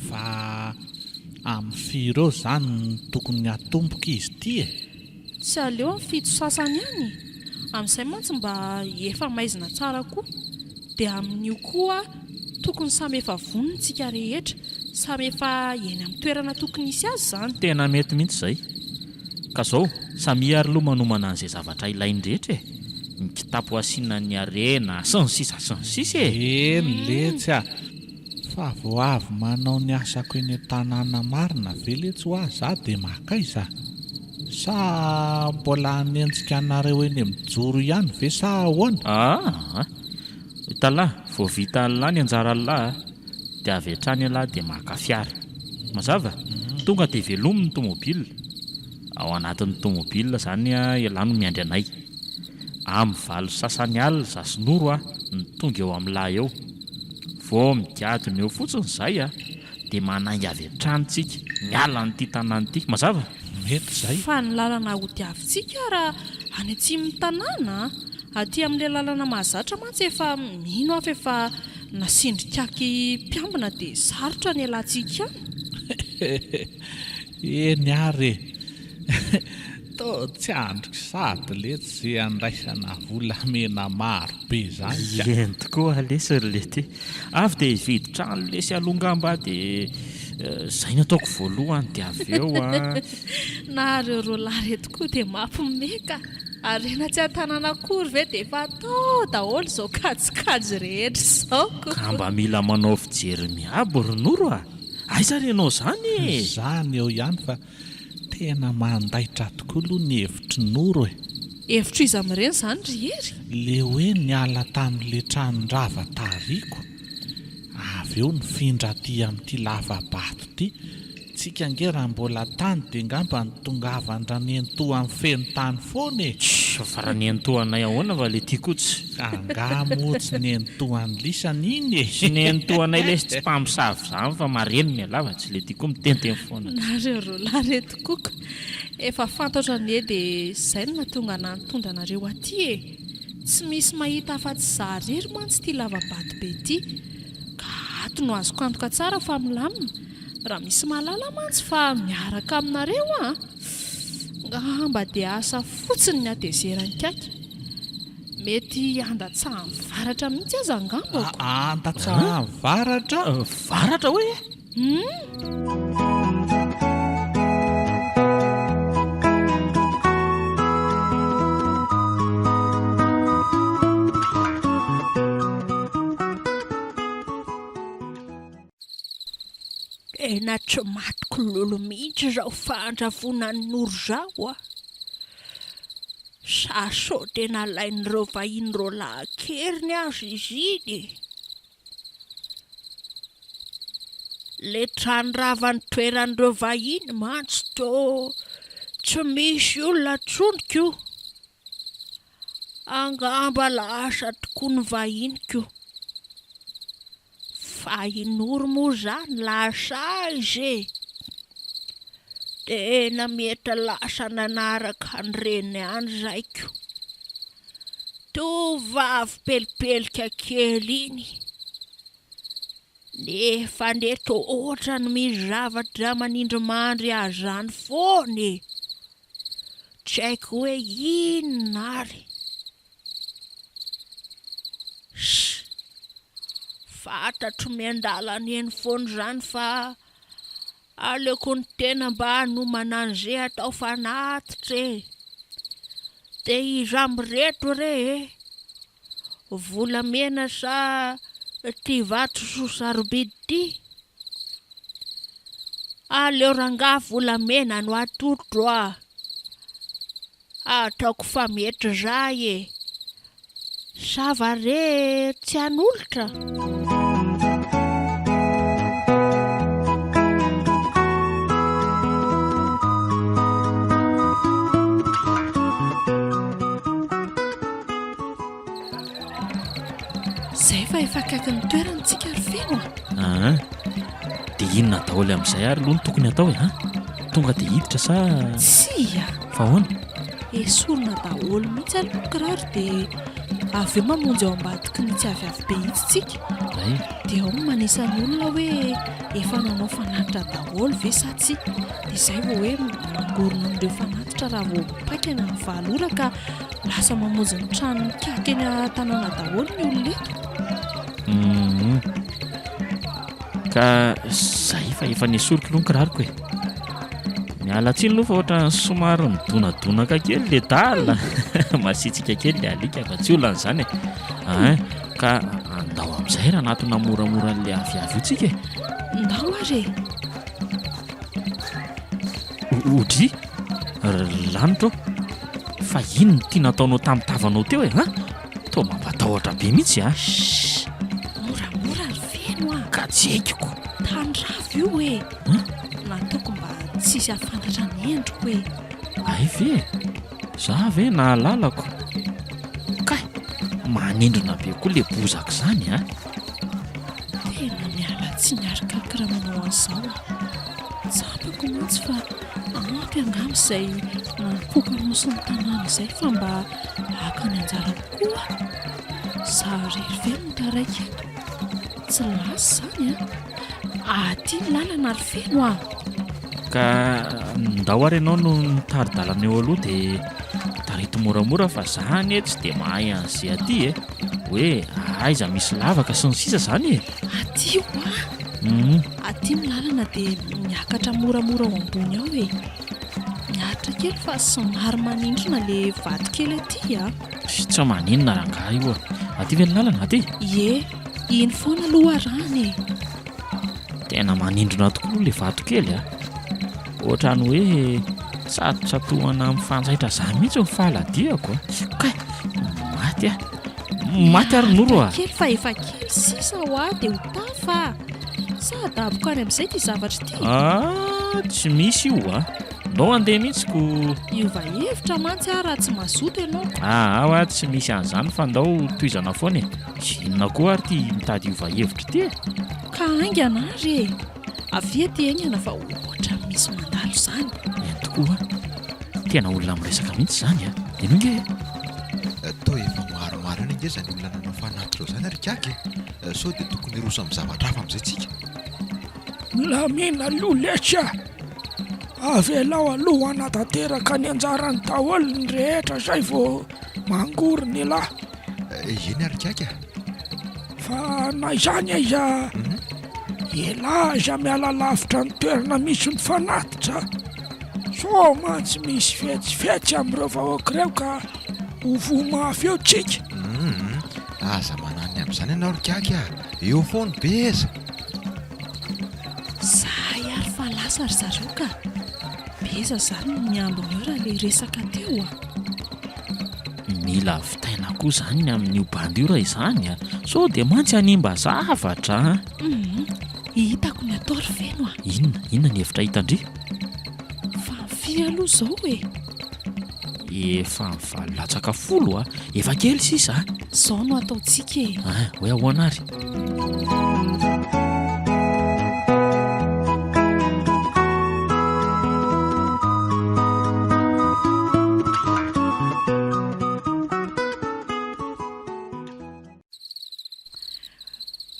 fa amin'ny firy eo izany tokony hatomboka izy ity Tsy aleo amin'ny fito sasany ihany amin'izay mantsy mba efa maizina tsara koa dia amin'io koa tokony samy efa vonintsika rehetra samy efa eny amin'ny toerana tokony isy azy izany Tena mety mihitsy izay ka izao samy ary aloha manomana an'izay zavatra ilainy rehetra ny kitapo asiana ny harena sy ny sisa letsy fa vao avy manao ny asako eny an-tanàna marina ve letsy ho ahy za dia makaiza sa mbola hanenjika anareo eny amin'ny joro ihany ve sa ahoana Italahy vao vita lahy ny anjara lahy dia avy hatrany lahy dia maka fiara mazava tonga dia velomy ny tomobila ao anatin'ny tomobila izany ialano miandry anay amin'ny valo sasany alina za sy Noro ny tonga eo amin'ny lahy eo vao migadona eo fotsiny izay dia manainga avy hatrany tsika miala n'ity tanàna ity mazava mety izay fa ny lalana hodiavintsika raha any atsimon'ny tanàna aty amin'ilay lalana mahazatra mantsy efa mino afa efa nasindrikaky mpiambina dia sarotra ny alantsika eny ary tsy andrika sady letsy izay andraisana volamena maro be izany Eny tokoa lesy lety avy dia hividy trano lesy alongamba dia izay no ataoko voalohany dia avy eo nareo roalahy reto koa dia mampimeka arena tsy an-tanàna akory ve dia efa atao daholo izao kajikajy rehetra izao ka mba mila manao fijery miabo Ronoro aiza renao izany eo ihany fa tena mandaitra tokoa aloha ny hevitry Noro hevitro izy amin'ireny izany ry hery le hoe niala tamin'ilay tranondrava tariko avy eo nifindra aty amin'ity lavabato ity tsy isika nge raha mbola tany dia ngamba ny tongavandra nentoa amin'ny feno tany foana e. Fa raha nentoanay ahoana va le tia kotsy? Angamotsy nentoan'ny lisany iny e. Sy nentoanay le tsy mpamosavy zany fa mareny ny alava tsy le tia koa mitenteny foana. Nareo roalahy reto koko efa fantatra ny e dia izay no nahatonga nantondra anareo aty e. Tsy misy mahita afa-tsy zarery mantsy ity lavabato be ity ka ato no azoko antoka tsara fa milamina raha misy malala mantsy fa miaraka aminareo a ngamba dia asa fotsiny ny atezeran'ny kaka mety andatsahan'ny varatra mihitsy aza angambako. Andatsahan'ny varatra? Varatra hoe? Tena tsy matiko lolo mihitsy zao fandrafona ny noro zao a. Sa sao tena lain'ireo vahin'ireo lahakeriny azy izy iny. Le trandravan'ny toeran'ireo vahiny mantsy tô tsy misy olona tsoniko. Angamba lasa tokoa ny vahiniko. Fahin'oro moa zany lasa izy e. Tena mety lasa nanaraka an'ireny any zaiko. Tovavy pelipelika kely iny. Nefa neto ohatra ny mizavatra manindry-mandry azy any foana e. Tsy haiko hoe inona ary. Fantatro miandalany eny foana zany fa aleoko ny tena mba hanomana an'izay atao fanatitra e. Dia izy amireto re e. Volamena sa ty vato sosarobidy ty. Aleo rangaha volamena no atotro a. Ataoko fa mety zay e. Sava re tsy hanolotra. Zay fa efa akaiky ny toerantsika ry feno a. Dia inona daholo amin'izay ary aloha no tokony atao e? Tonga dia hiditra sa tsia fa ahoana? esorina daholo mihitsy aloha kiraro dia avy eo mamonjy ao ambadiky ny tsy avy be hitsitsika. Dia ao manisany olona hoe efa nanao fanatitra daholo ve sa tsy. Dia izay vao hoe mangorona amin'ireo fanatitra raha vao paikana ny valora ka lasa mamonjy ny tranony kaka eny tanàna daholo ny olona eto. Ka zay fa efa nesoriko aloha ny kiraroko e. Miala tsiny aloha fa ohatra somary midonadonaka kely le dala. Masitsika kely le alika fa tsy olona an'izany e. Ka andao amin'izay raha natona moramora n'le aviavy io tsika e. Ndao ary e. Odry lanitra fa ino no tia nataonao tamin'ny tavanao teo e? Toa mampatahotra be mihitsy a. Moramora ry feno a. Ka tsy haikiko. Tandravo io e. Nataoko mba tsisy afantatra ny endriko e. Ay ve? Za ve nahalalako? Kay, manindrona be koa le bozaka izany a. Tena miala tsy niaraka kiraha manao an'izao. Tsapako mantsy fa ampy angamba izay napokanao sy ny tanàna izay fa mba haka ny anjara koa. Za rery ve no taraiky eto. Tsy lasa izany a. Aty ny lalana ry feno a. Ka ndao ary ianao no nitary-dalana eo aloha dia tarito moramora fa zany e tsy dia mahay an'izay aty e. Hoe aiza misy lavaka sy ny sisa zany e. Aty io a. Aty ny lalana dia miakatra moramora ao ambony ao e. Miatra kely fa somary manindrona le vato kely aty a. Tsy maninona rangaha io a. Aty ve ny lalana aty? Ie, iny foana aloha rany e. Tena manindrona tokoa le vato kely a. Ohatrany hoe tsatotsatohana amin'ny fanjaitra zany mihitsy ny fahaladiako a. Kay, maty a. Maty ary noro a. Kely fa efa kely sisa ho a dia ho tafa. Sa daboka any amin'izay ty zavatra ty. Tsy misy io a. Nao andeha mihitsiko. Iova hevitra mantsy raha tsy mazoto ianao. Ao a tsy misy an'izany fa ndao toizana foana e. Inona koa ary ty mitady iova hevitra ty e. Ka aingana ary e. Avia ty aingana fa ohatra misy mandalo izany. Tokoa tena olona miresaka mihitsy izany a. Inonge Toa efa maromaro any nge zany olona nanao fanaty reo zany ary kaky sao dia tokony roso amin'ny zavatra hafa amin'izay tsika. Lamina loletra avelao aloha anatanteraka ny anjarany daholo ny rehetra zay vao mangory ny lahy. Eny ary kaky fa na izany iza elaza miala lavitra ny toerana misy ny fanatitra. So mantsy misy fetsifetsy amin'ireo vahoaka ireo ka ovo mafy eo tsika. Aza manany amin'izany ianao ry kaky eo foany beza. Zahay ary fa lasa ry zareo ka beza izany no miambina eo raha ilay resaka teo a. Mila vitaina koa izany ny amin'io bandy io raha izany a. So dia mantsy hanimba zavatra. Hitako ny atao ry feno a. Inona ny hevitra hitandry? Fa firy aloha izao e. Efa mivalo latsaka 10 a. Efa kely sisa. Izao no ataontsika e. Hoe ahoana ary?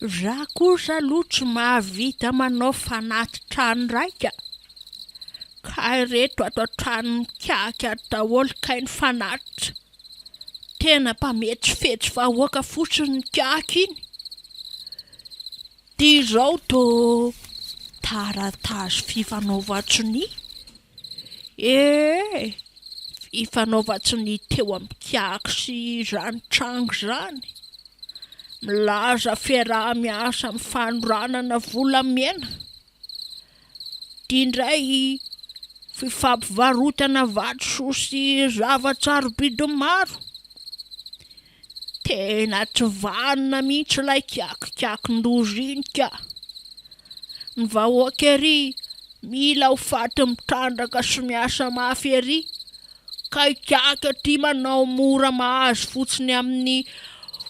Raha kosa loatra mahavita manao fanaty trano raika ka ireto ato an-trano mikaka daholo kainy fanatitra. Tena mpametrifetry vahoaka fotsiny mikaka iny. Dia izao tô taratazo fifanaovatsiny. Fifanaovatsiny teo amin'ny kiaka sy izany trano izany. Milaza fiaraha-miasa amin'ny fanoranana volamena. Dia indray fifampivarotana vatosoa sy zavatra robidy maro. Tena tsy vanina mihitsy ilay kiakin-doza iny ka. Ny vahoaka ery mila ho faty mitrandraka sy miasa mafy ery. Ka kiaka ty manao mora mahazo fotsiny amin'ny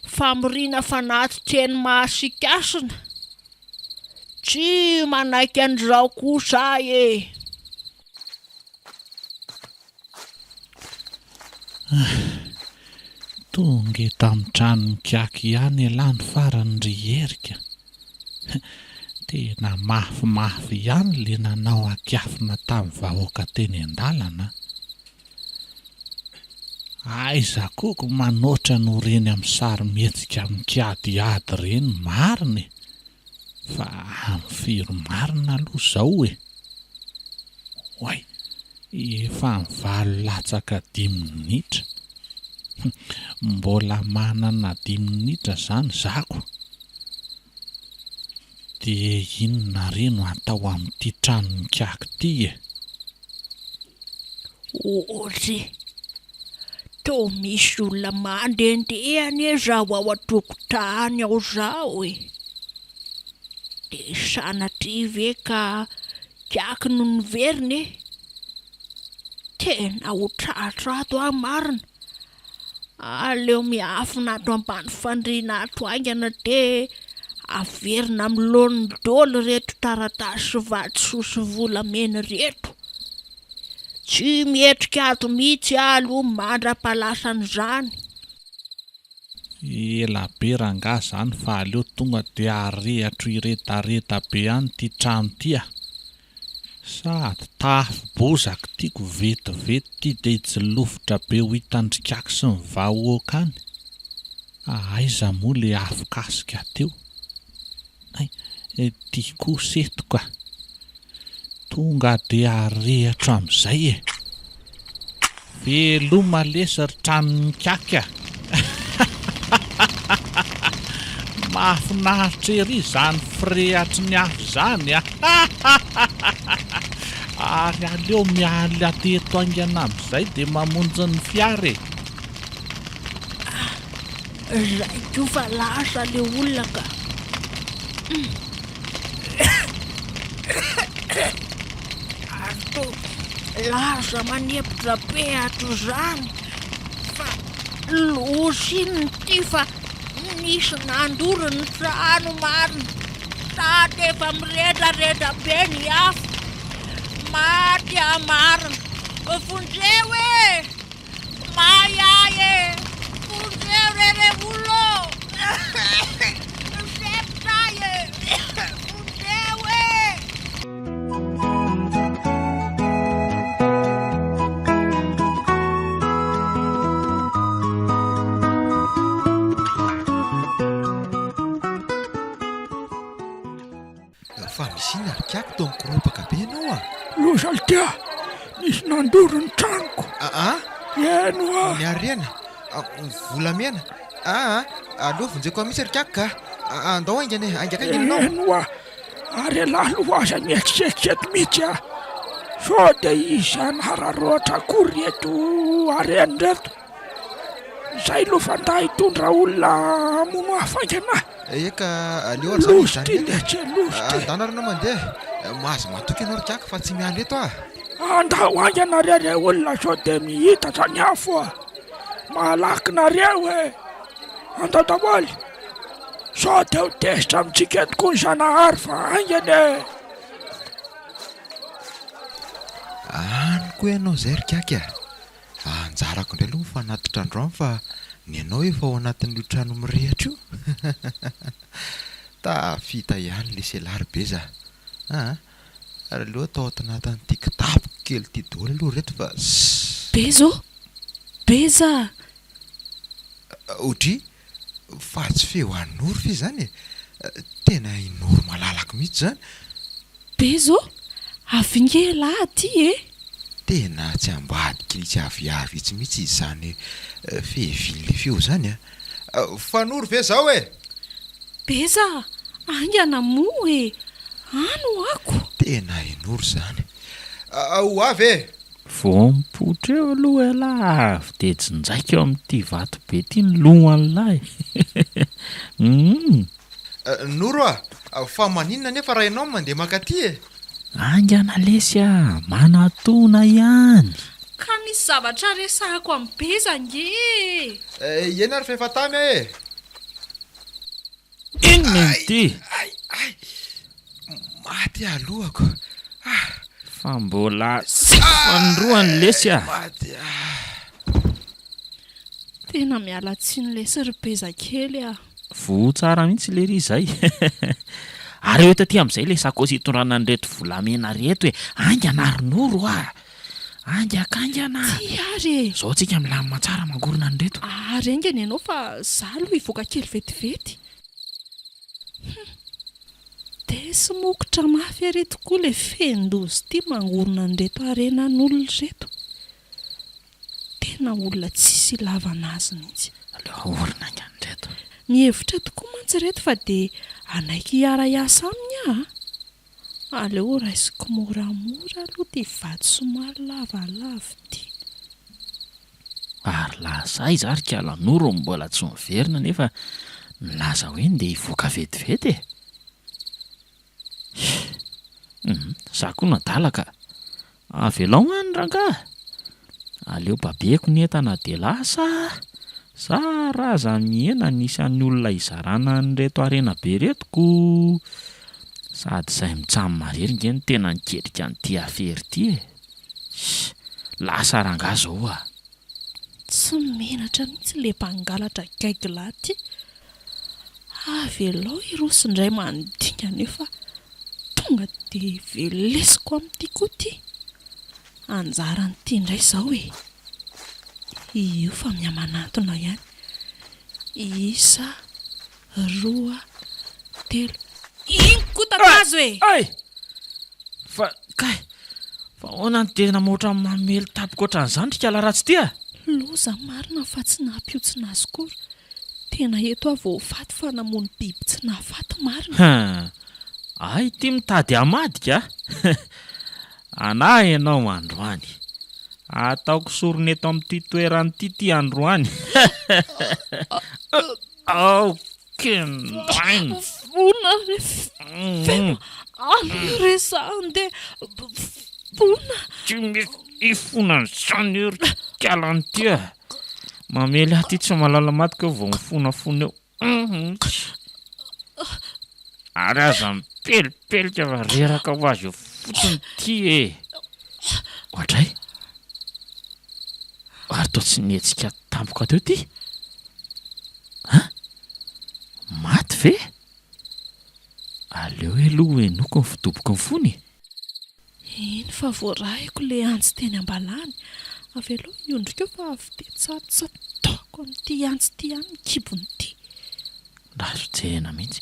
famorina fanaty teny mahasikasina. Tsy manaiky an'izao kosa e. Tonga tamin'ny trano mikaka ihany elany farany ryherika. Tena mafimafy ihany le nanao akiafina tamin'ny vahoaka teny an-dalana. Aiza koa manoatra no reny amin'ny sarimihetsika mikadiady reny mariny. Fa amin'ny firy marina aloha izao e. Oay, efa mivalo latsaka 10 minitra. Mbola manana 10 minitra zany zako. Dia inona re no atao amin'ity trano mikaka ity e? Ohatry tô misy olona mandendehany e zao ao an-tokotany ao zao e. Dia sanatria ve ka kiaky no niveriny e? Tena ho tratra ato aho marina. Aleo miafina ato ambany fandriana ato aingana dia averina amin'ny lony dolo reto taratasy vatosoa sy volamena reto. Tsy mietrika ato mihitsy aloha mandra-palasan'izany. Ela be rangahy zany fa aleo tonga dia arehatra iretareta be any ty trano ty. Sady tafy bozaka tiako vetivety ty dia ijilofitra be ho hitandrikaka sy ny vahoaka any. Aiza moa le afokasika teo? Ty kosa eto ka. Tonga dia arehatra amin'izay e. Veloma lesa ry trano mikaka. Mahafinaritra ery zany firehatry ny afo zany a. Ary aleo mialy ateto aingana amin'izay dia mamonjy ny fiara e. Zay ko fa lasa le olona ka. reto laza manepitra be atro zany fa lozy iny ty fa nisy nandoro ny trano marina sady efa miredraredra be ny afo maty amarina fonjeo e mayaye fonjeo rerevolo septaye fonjeo e fa misina rikako to mikorobaka be ianao a losaltia nisy nandoro ny tranoko eno a ny arena volamena aleo vonjeko misy rikako ka andao aingany aingakaingananao eno a ary alaloaza mietsiketseto mihitsy a so de izy anararoatra akory eto areny reto zay lo fanta hitondra olona mono hafaingana eka aleo losy ty letsy losy ty andanarana mandeha mahazo matoky ianao rikako fa tsy miala eto a andao ainganareo e olona so de mihita zany afo a malaky nareo e andao dahoaly so de ho tesitra amitsika etoko ny zanahary fa aingany e anyko ianao zay rikaka a anjarako indray aloha mifanatitra androany fa ny anao efa ao anatin'io trano mirehatra io tafita ihany le selary be za ary aloha atao atanatin'ity kitapoko kely ty daholo aloha reto fa beza otry fa tsy feo anoro fi zany e tena inoro malalaka mihitsy zany bezo avingela ty e tena tsy ambadika tsy aviavy itsy mihitsy izy zany fehivily feo zany a fanoro ve zao e beza angana mo e ano ako tena inoro zany ho avy e vo mipotra eo aloha alafy de tsinjaika eo amin'ity vato be ty ny lohan'lahy noro a fa maninona nefa raha ianao mandeha makaty e angana lesy a manatona ihany ka misy zavatra resahako amin'ny beza nge iena ary fefa tamy e inona ity maty alohako fa mbola fanroany lesy a tena miala tsiny lesy ry beza kely a vo tsara mihitsy le ry zay ary eo taty amin'izay le sakosy hitondrana nyreto volamena reto hoe angana ronoro a angakangana ty ary zao tsika milamina tsara mangorona ny reto ary aingany ianao fa za aloha hivoaka kely vetivety de sy mokotra mafy ary tokoa le fendozy ty mangorona ny reto arenan'olona reto tena olona tsisy ilavana azy mihitsy aleo orina ngany reto mihevitra tokoa mantsy reto fa de anaiky hiara iasa aminy aleo raisiko moramora aloha ty vato somary lavalava ty ary lazay zary kalanoro mbola tsy miverina nefa nilaza hoe nde hivoaka vetivety e za koa nadalaka avelao any ranga aleo babeko ny entana de lasa sa raza miena nisan'ny olona izarana nyreto arena be retoko sady zay mitsamy marery ngeny tena niketrika nyty afery ty e lasa ranga zao a tsy menatra mihitsy le mpangalatra gaigila ty avelao irosindray manodinga nefa tonga de velesiko amin'ity koa ty anjaran'ity indray zao e io fa miamanatona ihany isa roa telo iny kotakazo e fa onany de namoatra mamely tapoko ohatran'izany trikala ratsy ty a loza marina fa tsy nahampiotsy nazy kory tena eto avo faty fa namony biby tsy nahafaty marina ay ty mitady amadika ana ianao androany ataoko sorona eto amin'ity toeranyity ty androany vona feno ano resahany de Fona! Tsy misy ifona n'izany eo kalany ty a. Mamely ahy ty tsy malala maty ka vao mifonafona eo. Ary aza mipelipelika fa reraka ho azy eo fotsiny ty e. Ohatray. Ary toa tsy nihetsika tampoka teo ty. Maty ve? Aleo aloha enoko ny fidoboka ny fony. Iny fa voarahiko le antsy teny ambalany. Avy aloha iondrika eo fa avy dia tsataoko amin'ity antsy ity ihany ny kibony ity. Razo jehena mihitsy.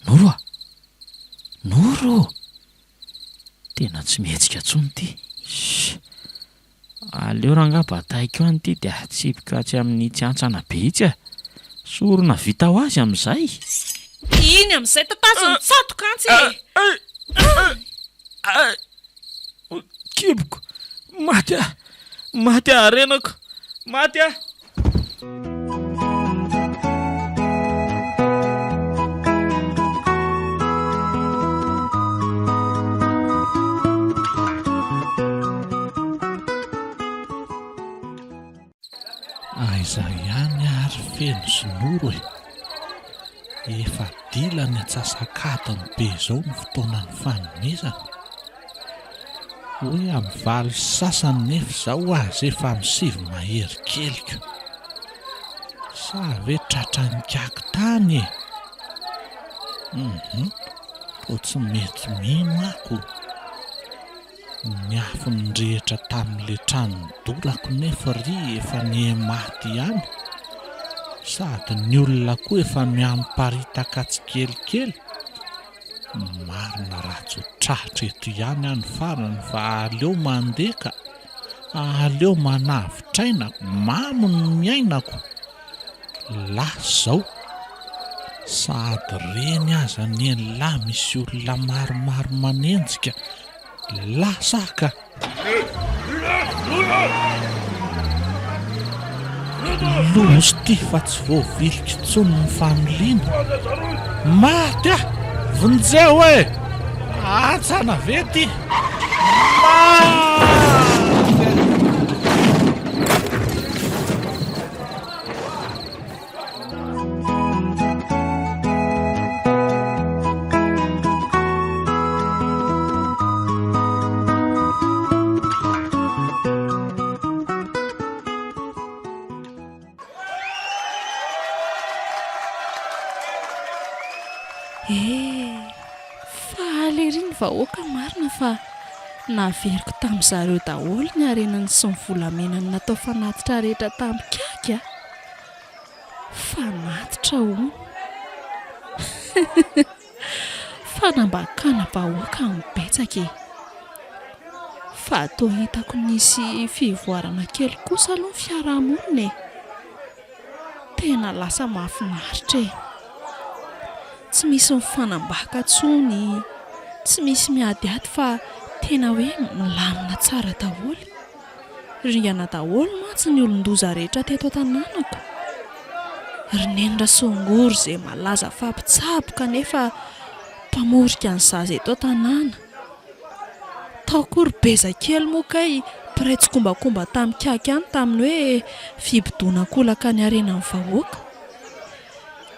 Noro a! Noro! Tena tsy mihetsika intsony ty. Aleo rangamba ataiko any ity dia atsipika tsy amin'ny tsy antsana be itsy a. Sorona vita ho azy amin'izay. Iny amin'izay tatazony tsatoka antsy e! Kiboko! Maty a! Maty a renako! Maty a! Aiza ihany ary feno sy noro e. Efa dila ny atsasakadiny be izao ny fotoanany fanomezana. Hoe amin'ny valo sasany nefa izao azy efa amin'ny 7 mahery keliko. Sa ve tratrany kiaky tany e? Ko tsy mety mino ako. Ny afony rehetra tamin'ile tranony dolako nefa ry efa ny maty ihany. Sady ny olona koa efa miamparitaka tsikelikely. Marina ratso tratra eto ihany any farany fa aleo mandeka. Aleo manavitrainako, mamony miainako. Lasa zao. Sady reny aza ny lahy misy olona maromaro manenjika. Lasaka. Loso ty fa tsy voavilika intsony ny familiana. Maty ah! Vonjeo e! Atsana ve ty? Fahaly ery ny vahoaka marina fa naveriko tamin'izareo daholo ny arenany sy ny volamenany natao fanatitra rehetra tamin-kiaka. Fanatitra hono. Fanambakana vahoaka ny betsaka e. Fa toa hitako nisy fivoarana kely kosa aloha ny fiarahamonina e. Tena lasa mahafinaritra e. Tsy misy mifanambaka tsony, tsy misy miadiady fa tena hoe milamina tsara daholo. Ringana daholo mantsy ny olon-doza rehetra teto an-tanànako. Rinendra Songory izay malaza fampitsaboka nefa mpamorika ny zaza eto an-tanàna. Taokory bezakely moa kay mpiray tsikombakomba tamin'ny kiaka ihany tamin'ny hoe fimpidonankolaka ny arenan'ny vahoaka.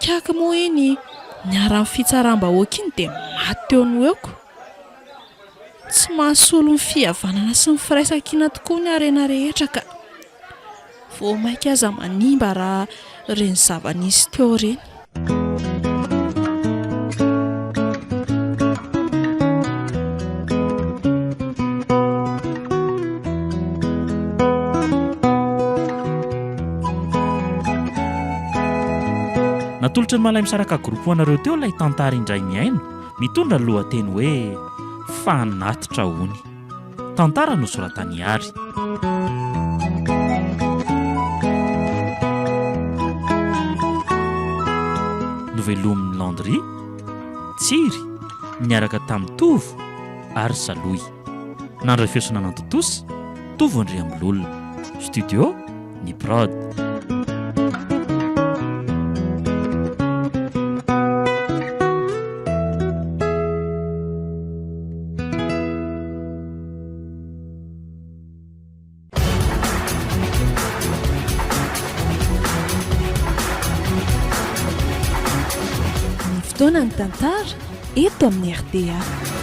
Kiaka moa iny niara-ny fitsaram-bahoaka iny dia maty teo ny hoeko. Tsy mahasolo ny fihavanana sy ny firaisan-kina tokoa ny arena rehetra ka vao maika aza manimba raha reny zava-nisy teo reny. Natolotra ny malay misaraka groupe anareo teo ilay tantara indray miaino mitondra ny lohateny hoe fanatitra hony. Tantara nosoratany Ary. Novelomin'ny Landry, Tsiry, niaraka tamin'ny Tovo ary Saloy. Nandray fiosona Nantotosi, Tovo Andriambololona. Studio, ny Prod. fotoana ny tantara eto amin'ny RDA.